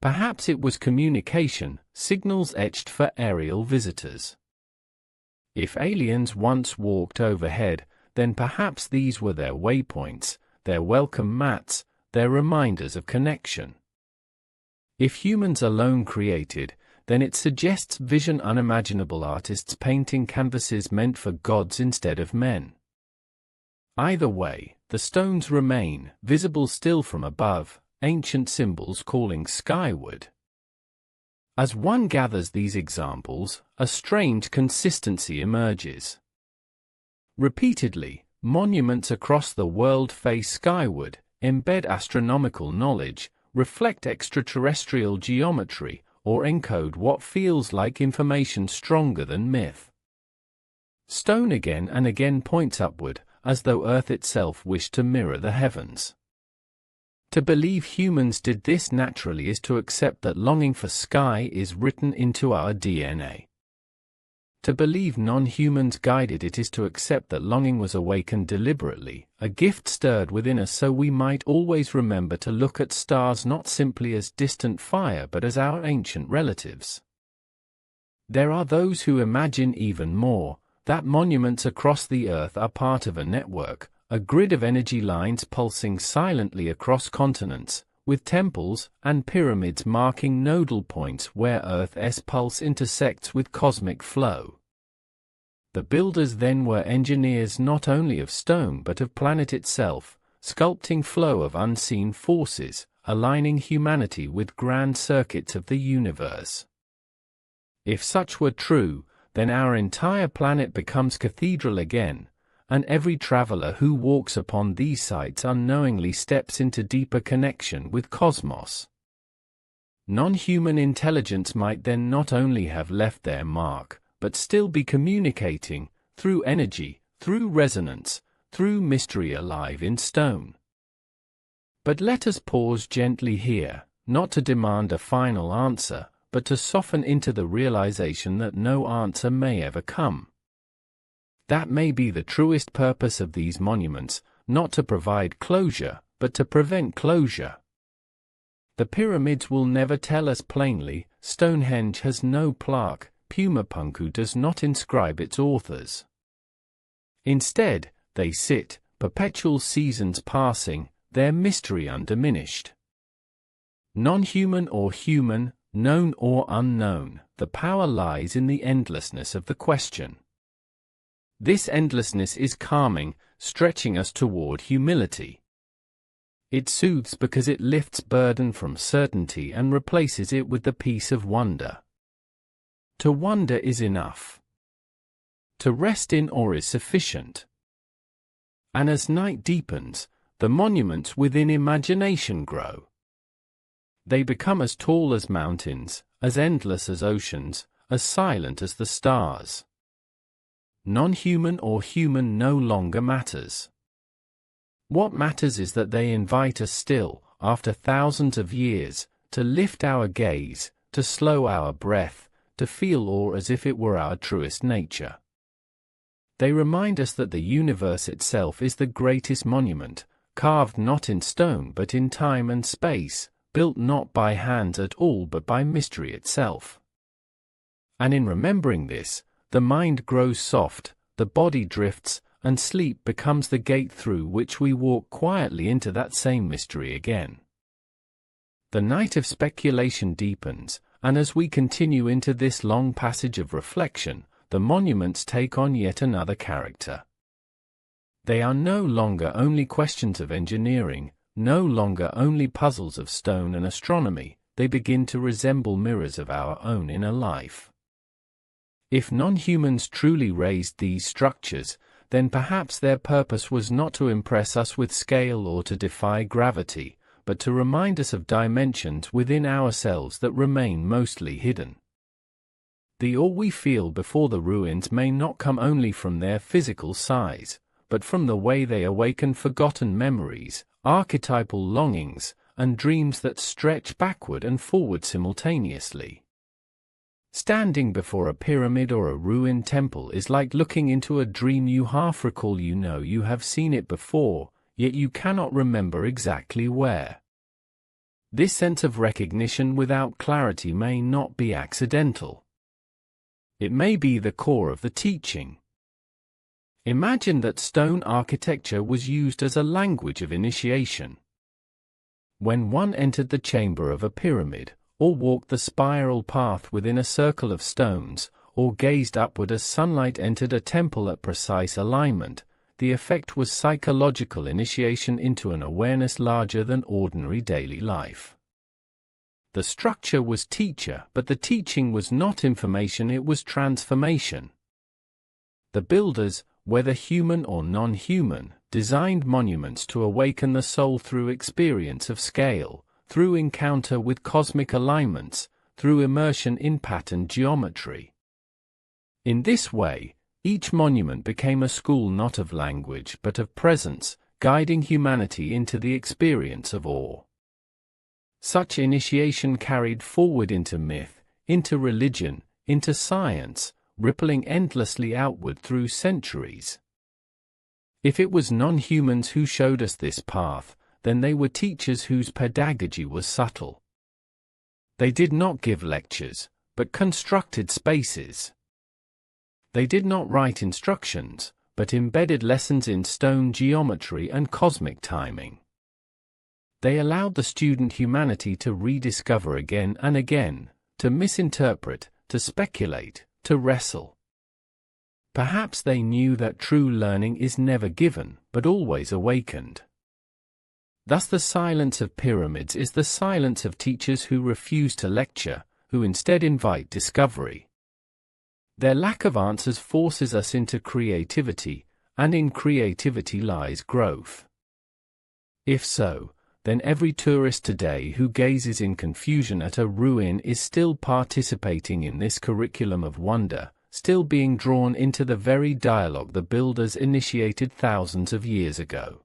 Perhaps it was communication, signals etched for aerial visitors. If aliens once walked overhead, then perhaps these were their waypoints, their welcome mats, their reminders of connection. If humans alone created, then it suggests vision unimaginable artists painting canvases meant for gods instead of men. Either way, the stones remain, visible still from above, ancient symbols calling skyward. As one gathers these examples, a strange consistency emerges. Repeatedly, monuments across the world face skyward, embed astronomical knowledge, reflect extraterrestrial geometry, or encode what feels like information stronger than myth. Stone again and again points upward, as though Earth itself wished to mirror the heavens. To believe humans did this naturally is to accept that longing for sky is written into our DNA. To believe non-humans guided it is to accept that longing was awakened deliberately, a gift stirred within us so we might always remember to look at stars not simply as distant fire but as our ancient relatives. There are those who imagine even more, that monuments across the earth are part of a network, a grid of energy lines pulsing silently across continents, with temples and pyramids marking nodal points where Earth's pulse intersects with cosmic flow. The builders then were engineers not only of stone but of planet itself, sculpting flow of unseen forces, aligning humanity with grand circuits of the universe. If such were true, then our entire planet becomes cathedral again, and every traveler who walks upon these sites unknowingly steps into deeper connection with cosmos. Non-human intelligence might then not only have left their mark, but still be communicating, through energy, through resonance, through mystery alive in stone. But let us pause gently here, not to demand a final answer, but to soften into the realization that no answer may ever come. That may be the truest purpose of these monuments, not to provide closure, but to prevent closure. The pyramids will never tell us plainly, Stonehenge has no plaque, Pumapunku does not inscribe its authors. Instead, they sit, perpetual seasons passing, their mystery undiminished. Non-human or human, known or unknown, the power lies in the endlessness of the question. This endlessness is calming, stretching us toward humility. It soothes because it lifts burden from certainty and replaces it with the peace of wonder. To wonder is enough. To rest in awe is sufficient. And as night deepens, the monuments within imagination grow. They become as tall as mountains, as endless as oceans, as silent as the stars. Non-human or human no longer matters. What matters is that they invite us still, after thousands of years, to lift our gaze, to slow our breath, to feel awe as if it were our truest nature. They remind us that the universe itself is the greatest monument, carved not in stone but in time and space, built not by hands at all but by mystery itself. And in remembering this, the mind grows soft, the body drifts, and sleep becomes the gate through which we walk quietly into that same mystery again. The night of speculation deepens, and as we continue into this long passage of reflection, the monuments take on yet another character. They are no longer only questions of engineering, no longer only puzzles of stone and astronomy, they begin to resemble mirrors of our own inner life. If non-humans truly raised these structures, then perhaps their purpose was not to impress us with scale or to defy gravity, but to remind us of dimensions within ourselves that remain mostly hidden. The awe we feel before the ruins may not come only from their physical size, but from the way they awaken forgotten memories, archetypal longings, and dreams that stretch backward and forward simultaneously. Standing before a pyramid or a ruined temple is like looking into a dream. You half recall you have seen it before, yet you cannot remember exactly where. This sense of recognition without clarity may not be accidental. It may be the core of the teaching. Imagine that stone architecture was used as a language of initiation. When one entered the chamber of a pyramid, or walked the spiral path within a circle of stones, or gazed upward as sunlight entered a temple at precise alignment, the effect was psychological initiation into an awareness larger than ordinary daily life. The structure was teacher, but the teaching was not information, it was transformation. The builders, whether human or non-human, designed monuments to awaken the soul through experience of scale, through encounter with cosmic alignments, through immersion in patterned geometry. In this way, each monument became a school not of language but of presence, guiding humanity into the experience of awe. Such initiation carried forward into myth, into religion, into science, rippling endlessly outward through centuries. If it was non-humans who showed us this path, then they were teachers whose pedagogy was subtle. They did not give lectures, but constructed spaces. They did not write instructions, but embedded lessons in stone geometry and cosmic timing. They allowed the student humanity to rediscover again and again, to misinterpret, to speculate, to wrestle. Perhaps they knew that true learning is never given, but always awakened. Thus the silence of pyramids is the silence of teachers who refuse to lecture, who instead invite discovery. Their lack of answers forces us into creativity, and in creativity lies growth. If so, then every tourist today who gazes in confusion at a ruin is still participating in this curriculum of wonder, still being drawn into the very dialogue the builders initiated thousands of years ago.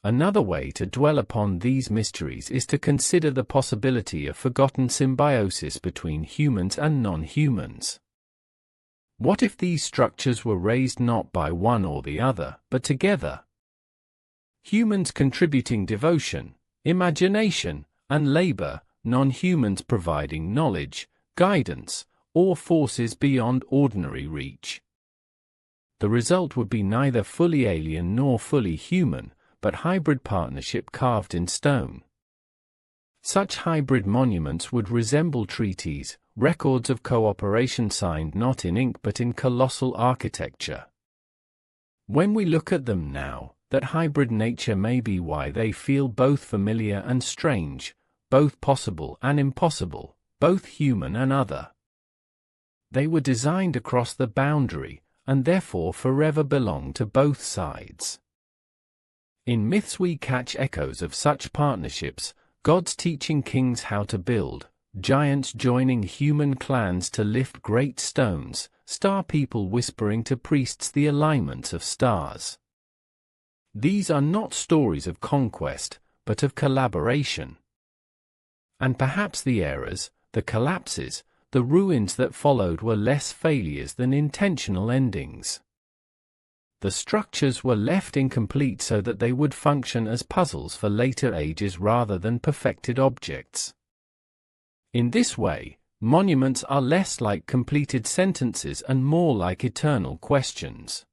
Another way to dwell upon these mysteries is to consider the possibility of forgotten symbiosis between humans and non-humans. What if these structures were raised not by one or the other, but together? Humans contributing devotion, imagination, and labor, non-humans providing knowledge, guidance, or forces beyond ordinary reach. The result would be neither fully alien nor fully human, but hybrid partnership carved in stone. Such hybrid monuments would resemble treaties, records of cooperation signed not in ink but in colossal architecture. When we look at them now, that hybrid nature may be why they feel both familiar and strange, both possible and impossible, both human and other. They were designed across the boundary, and therefore forever belong to both sides. In myths we catch echoes of such partnerships, gods teaching kings how to build, giants joining human clans to lift great stones, star people whispering to priests the alignments of stars. These are not stories of conquest, but of collaboration. And perhaps the errors, the collapses, the ruins that followed were less failures than intentional endings. The structures were left incomplete so that they would function as puzzles for later ages rather than perfected objects. In this way, monuments are less like completed sentences and more like eternal questions.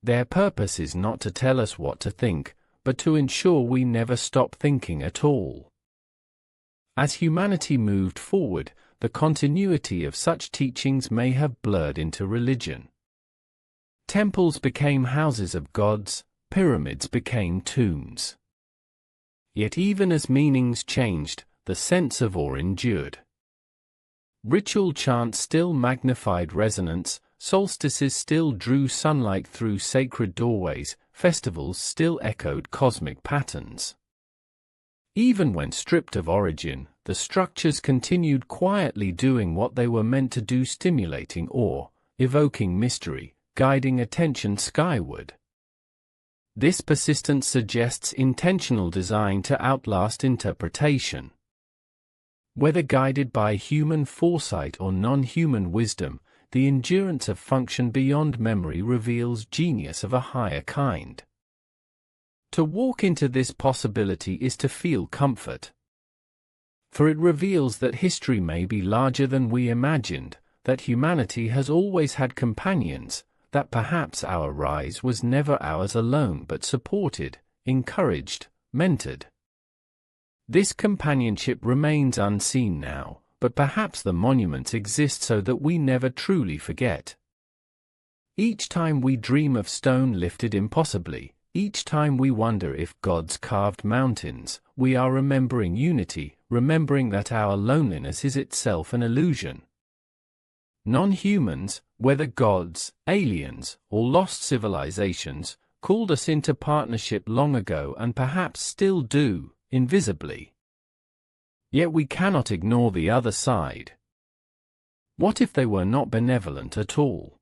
Their purpose is not to tell us what to think, but to ensure we never stop thinking at all. As humanity moved forward, the continuity of such teachings may have blurred into religion. Temples became houses of gods, pyramids became tombs. Yet even as meanings changed, the sense of awe endured. Ritual chants still magnified resonance, solstices still drew sunlight through sacred doorways, festivals still echoed cosmic patterns. Even when stripped of origin, the structures continued quietly doing what they were meant to do, stimulating awe, evoking mystery, guiding attention skyward. This persistence suggests intentional design to outlast interpretation. Whether guided by human foresight or non-human wisdom, the endurance of function beyond memory reveals genius of a higher kind. To walk into this possibility is to feel comfort. For it reveals that history may be larger than we imagined, that humanity has always had companions, that perhaps our rise was never ours alone but supported, encouraged, mentored. This companionship remains unseen now, but perhaps the monuments exist so that we never truly forget. Each time we dream of stone lifted impossibly, each time we wonder if gods carved mountains, we are remembering unity, remembering that our loneliness is itself an illusion. Non-humans, whether gods, aliens, or lost civilizations, called us into partnership long ago and perhaps still do, invisibly. Yet we cannot ignore the other side. What if they were not benevolent at all?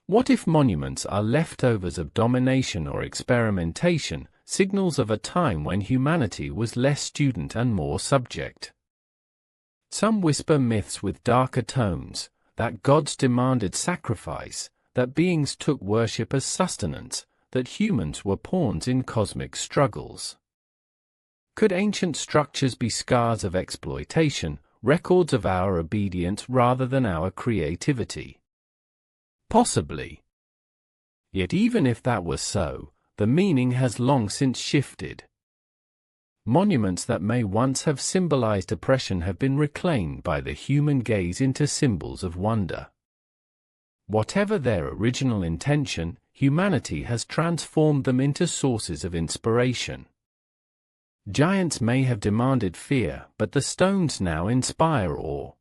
What if monuments are leftovers of domination or experimentation, signals of a time when humanity was less student and more subject? Some whisper myths with darker tones, that gods demanded sacrifice, that beings took worship as sustenance, that humans were pawns in cosmic struggles. Could ancient structures be scars of exploitation, records of our obedience rather than our creativity? Possibly. Yet even if that was so, the meaning has long since shifted. Monuments that may once have symbolized oppression have been reclaimed by the human gaze into symbols of wonder. Whatever their original intention, humanity has transformed them into sources of inspiration. Giants may have demanded fear, but the stones now inspire awe.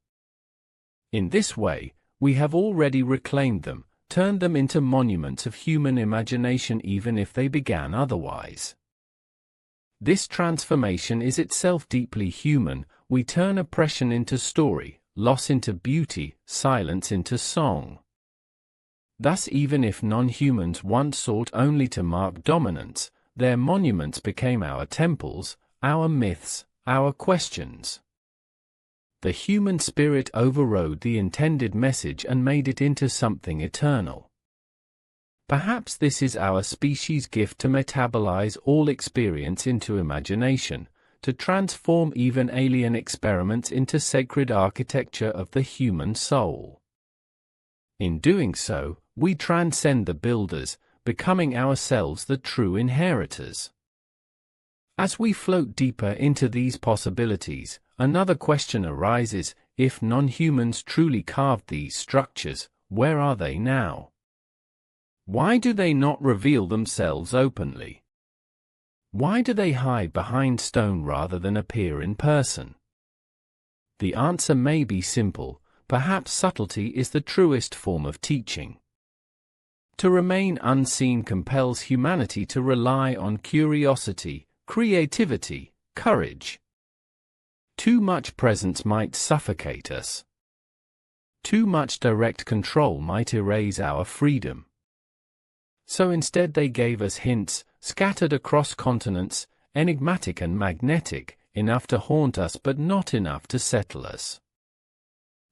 In this way, we have already reclaimed them, turned them into monuments of human imagination even if they began otherwise. This transformation is itself deeply human. We turn oppression into story, loss into beauty, silence into song. Thus, even if non-humans once sought only to mark dominance, their monuments became our temples, our myths, our questions. The human spirit overrode the intended message and made it into something eternal. Perhaps this is our species' gift to metabolize all experience into imagination, to transform even alien experiments into sacred architecture of the human soul. In doing so, we transcend the builders, becoming ourselves the true inheritors. As we float deeper into these possibilities, another question arises: if non-humans truly carved these structures, where are they now? Why do they not reveal themselves openly? Why do they hide behind stone rather than appear in person? The answer may be simple: perhaps subtlety is the truest form of teaching. To remain unseen compels humanity to rely on curiosity, creativity, courage. Too much presence might suffocate us. Too much direct control might erase our freedom. So instead they gave us hints, scattered across continents, enigmatic and magnetic, enough to haunt us but not enough to settle us.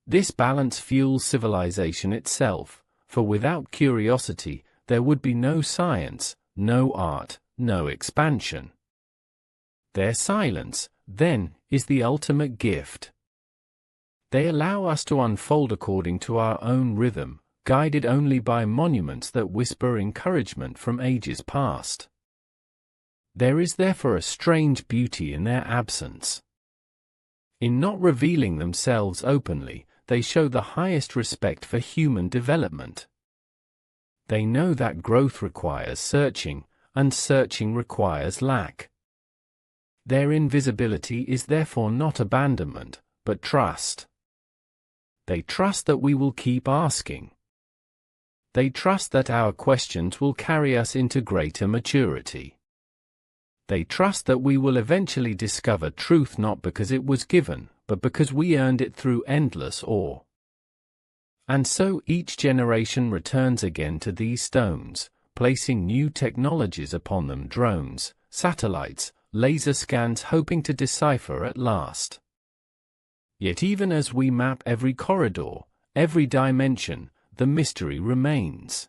This balance fuels civilization itself, for without curiosity, there would be no science, no art, no expansion. Their silence, then, is the ultimate gift. They allow us to unfold according to our own rhythm, guided only by monuments that whisper encouragement from ages past. There is therefore a strange beauty in their absence. In not revealing themselves openly, they show the highest respect for human development. They know that growth requires searching, and searching requires lack. Their invisibility is therefore not abandonment, but trust. They trust that we will keep asking. They trust that our questions will carry us into greater maturity. They trust that we will eventually discover truth not because it was given, but because we earned it through endless awe. And so each generation returns again to these stones, placing new technologies upon them: drones, satellites, laser scans, hoping to decipher at last. Yet even as we map every corridor, every dimension, the mystery remains.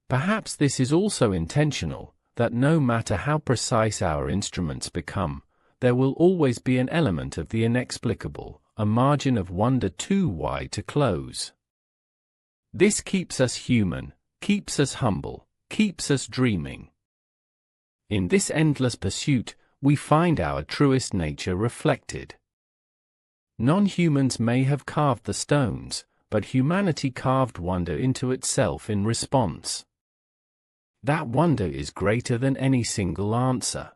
Perhaps this is also intentional, that no matter how precise our instruments become, there will always be an element of the inexplicable, a margin of wonder too wide to close. This keeps us human, keeps us humble, keeps us dreaming. In this endless pursuit, we find our truest nature reflected. Non-humans may have carved the stones, but humanity carved wonder into itself in response. That wonder is greater than any single answer.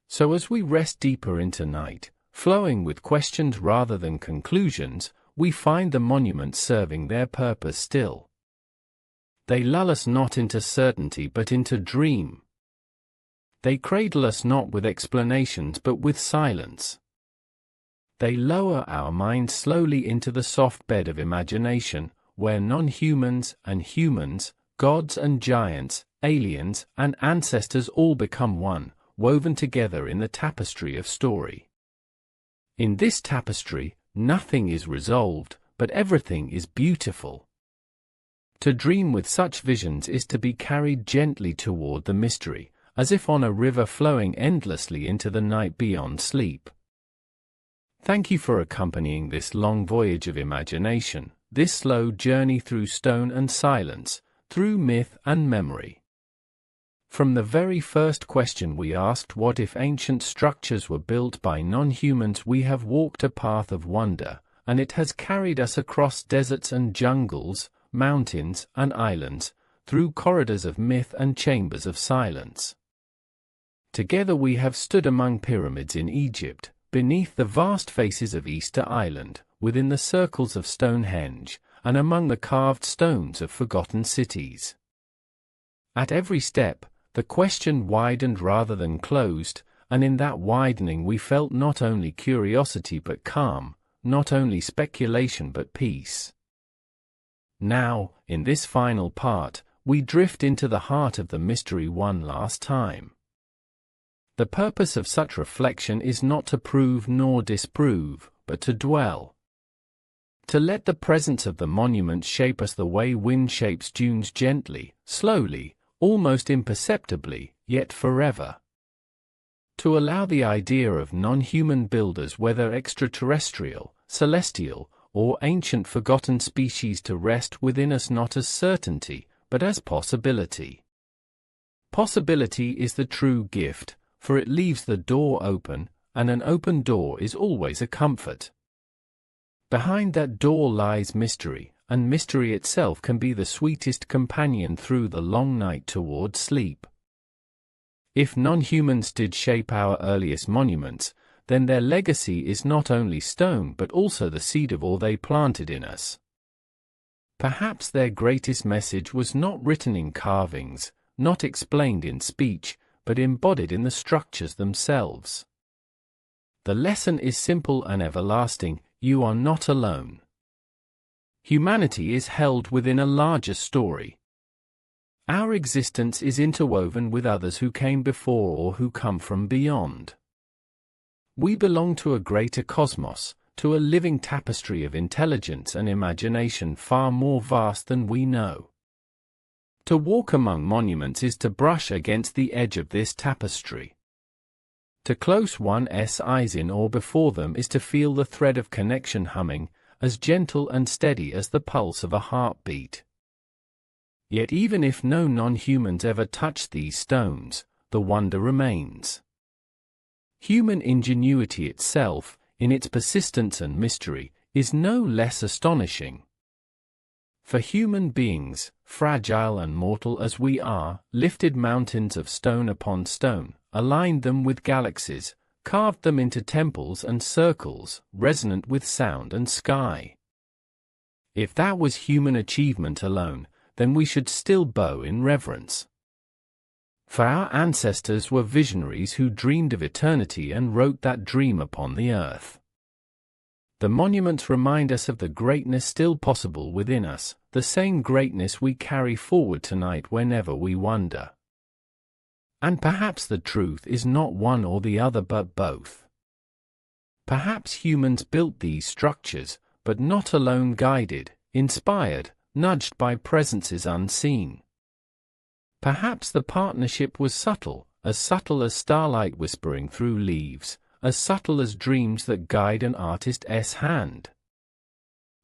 So as we rest deeper into night, flowing with questions rather than conclusions, we find the monuments serving their purpose still. They lull us not into certainty but into dream. They cradle us not with explanations but with silence. They lower our minds slowly into the soft bed of imagination, where non-humans and humans, gods and giants, aliens and ancestors all become one, woven together in the tapestry of story. In this tapestry, nothing is resolved, but everything is beautiful. To dream with such visions is to be carried gently toward the mystery, as if on a river flowing endlessly into the night beyond sleep. Thank you for accompanying this long voyage of imagination, this slow journey through stone and silence, through myth and memory. From the very first question we asked, what if ancient structures were built by non-humans, we have walked a path of wonder, and it has carried us across deserts and jungles, mountains and islands, through corridors of myth and chambers of silence. Together we have stood among pyramids in Egypt, beneath the vast faces of Easter Island, within the circles of Stonehenge, and among the carved stones of forgotten cities. At every step, the question widened rather than closed, and in that widening we felt not only curiosity but calm, not only speculation but peace. Now, in this final part, we drift into the heart of the mystery one last time. The purpose of such reflection is not to prove nor disprove, but to dwell. To let the presence of the monument shape us the way wind shapes dunes, gently, slowly, almost imperceptibly, yet forever. To allow the idea of non-human builders, whether extraterrestrial, celestial, or ancient forgotten species, to rest within us not as certainty, but as possibility. Possibility is the true gift, for it leaves the door open, and an open door is always a comfort. Behind that door lies mystery, and mystery itself can be the sweetest companion through the long night toward sleep. If non-humans did shape our earliest monuments, then their legacy is not only stone but also the seed of all they planted in us. Perhaps their greatest message was not written in carvings, not explained in speech, but embodied in the structures themselves. The lesson is simple and everlasting: you are not alone. Humanity is held within a larger story. Our existence is interwoven with others who came before or who come from beyond. We belong to a greater cosmos, to a living tapestry of intelligence and imagination far more vast than we know. To walk among monuments is to brush against the edge of this tapestry. To close one's eyes in or before them is to feel the thread of connection humming, as gentle and steady as the pulse of a heartbeat. Yet even if no non-humans ever touch these stones, the wonder remains. Human ingenuity itself, in its persistence and mystery, is no less astonishing. For human beings, fragile and mortal as we are, lifted mountains of stone upon stone, aligned them with galaxies, carved them into temples and circles, resonant with sound and sky. If that was human achievement alone, then we should still bow in reverence. For our ancestors were visionaries who dreamed of eternity and wrote that dream upon the earth. The monuments remind us of the greatness still possible within us, the same greatness we carry forward tonight whenever we wonder. And perhaps the truth is not one or the other but both. Perhaps humans built these structures, but not alone, guided, inspired, nudged by presences unseen. Perhaps the partnership was subtle as starlight whispering through leaves, as subtle as dreams that guide an artist's hand.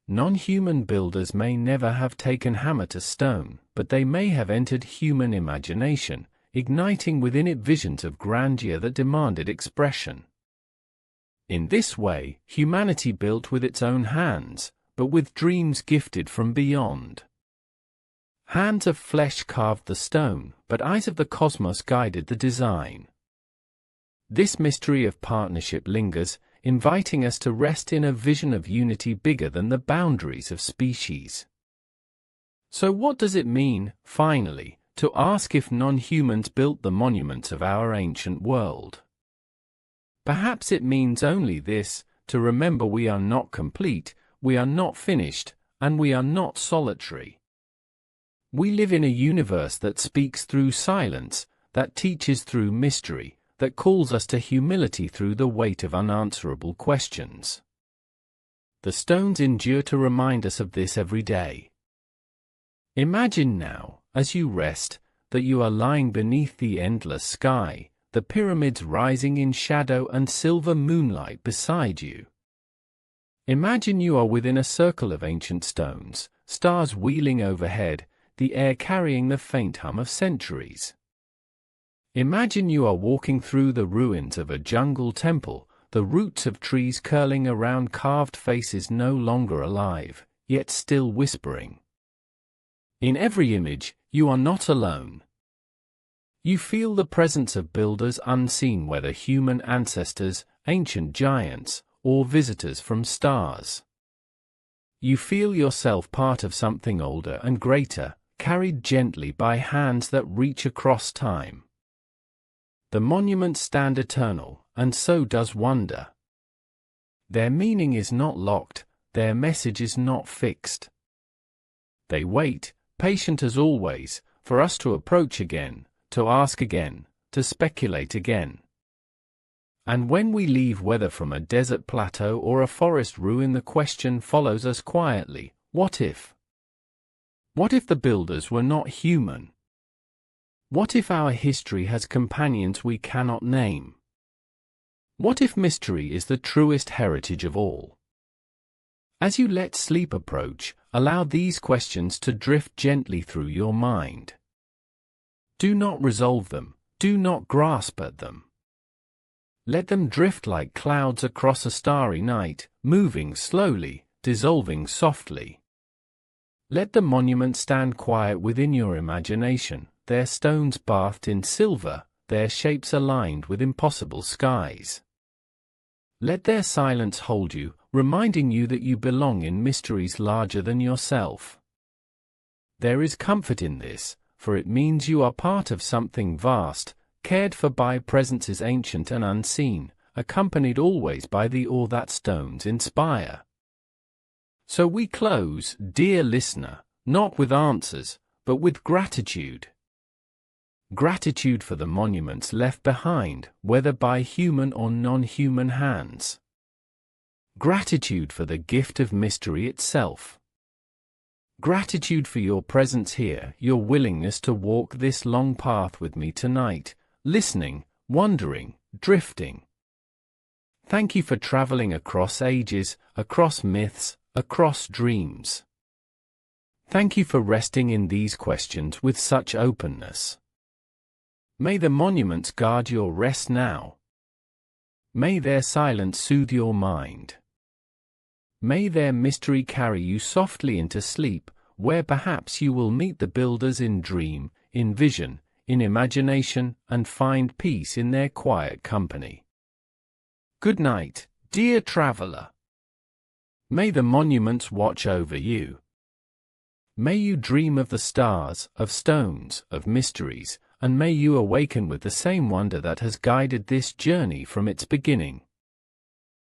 Non-human builders may never have taken hammer to stone, but they may have entered human imagination, igniting within it visions of grandeur that demanded expression. In this way, humanity built with its own hands, but with dreams gifted from beyond. Hands of flesh carved the stone, but eyes of the cosmos guided the design. This mystery of partnership lingers, inviting us to rest in a vision of unity bigger than the boundaries of species. So what does it mean, finally, to ask if non-humans built the monuments of our ancient world? Perhaps it means only this: to remember we are not complete, we are not finished, and we are not solitary. We live in a universe that speaks through silence, that teaches through mystery, that calls us to humility through the weight of unanswerable questions. The stones endure to remind us of this every day. Imagine now, as you rest, that you are lying beneath the endless sky, the pyramids rising in shadow and silver moonlight beside you. Imagine you are within a circle of ancient stones, stars wheeling overhead, the air carrying the faint hum of centuries. Imagine you are walking through the ruins of a jungle temple, the roots of trees curling around carved faces no longer alive, yet still whispering. In every image, you are not alone. You feel the presence of builders unseen, whether human ancestors, ancient giants, or visitors from stars. You feel yourself part of something older and greater, carried gently by hands that reach across time. The monuments stand eternal, and so does wonder. Their meaning is not locked, their message is not fixed. They wait, patient as always, for us to approach again, to ask again, to speculate again. And when we leave, whether from a desert plateau or a forest ruin, the question follows us quietly: what if? What if the builders were not human? What if our history has companions we cannot name? What if mystery is the truest heritage of all? As you let sleep approach, allow these questions to drift gently through your mind. Do not resolve them, do not grasp at them. Let them drift like clouds across a starry night, moving slowly, dissolving softly. Let the monuments stand quiet within your imagination, their stones bathed in silver, their shapes aligned with impossible skies. Let their silence hold you, reminding you that you belong in mysteries larger than yourself. There is comfort in this, for it means you are part of something vast, cared for by presences ancient and unseen, accompanied always by the awe that stones inspire. So we close, dear listener, not with answers, but with gratitude. Gratitude for the monuments left behind, whether by human or non-human hands. Gratitude for the gift of mystery itself. Gratitude for your presence here, your willingness to walk this long path with me tonight, listening, wondering, drifting. Thank you for traveling across ages, across myths, across dreams. Thank you for resting in these questions with such openness. May the monuments guard your rest now. May their silence soothe your mind. May their mystery carry you softly into sleep, where perhaps you will meet the builders in dream, in vision, in imagination, and find peace in their quiet company. Good night, dear traveler. May the monuments watch over you. May you dream of the stars, of stones, of mysteries, and may you awaken with the same wonder that has guided this journey from its beginning.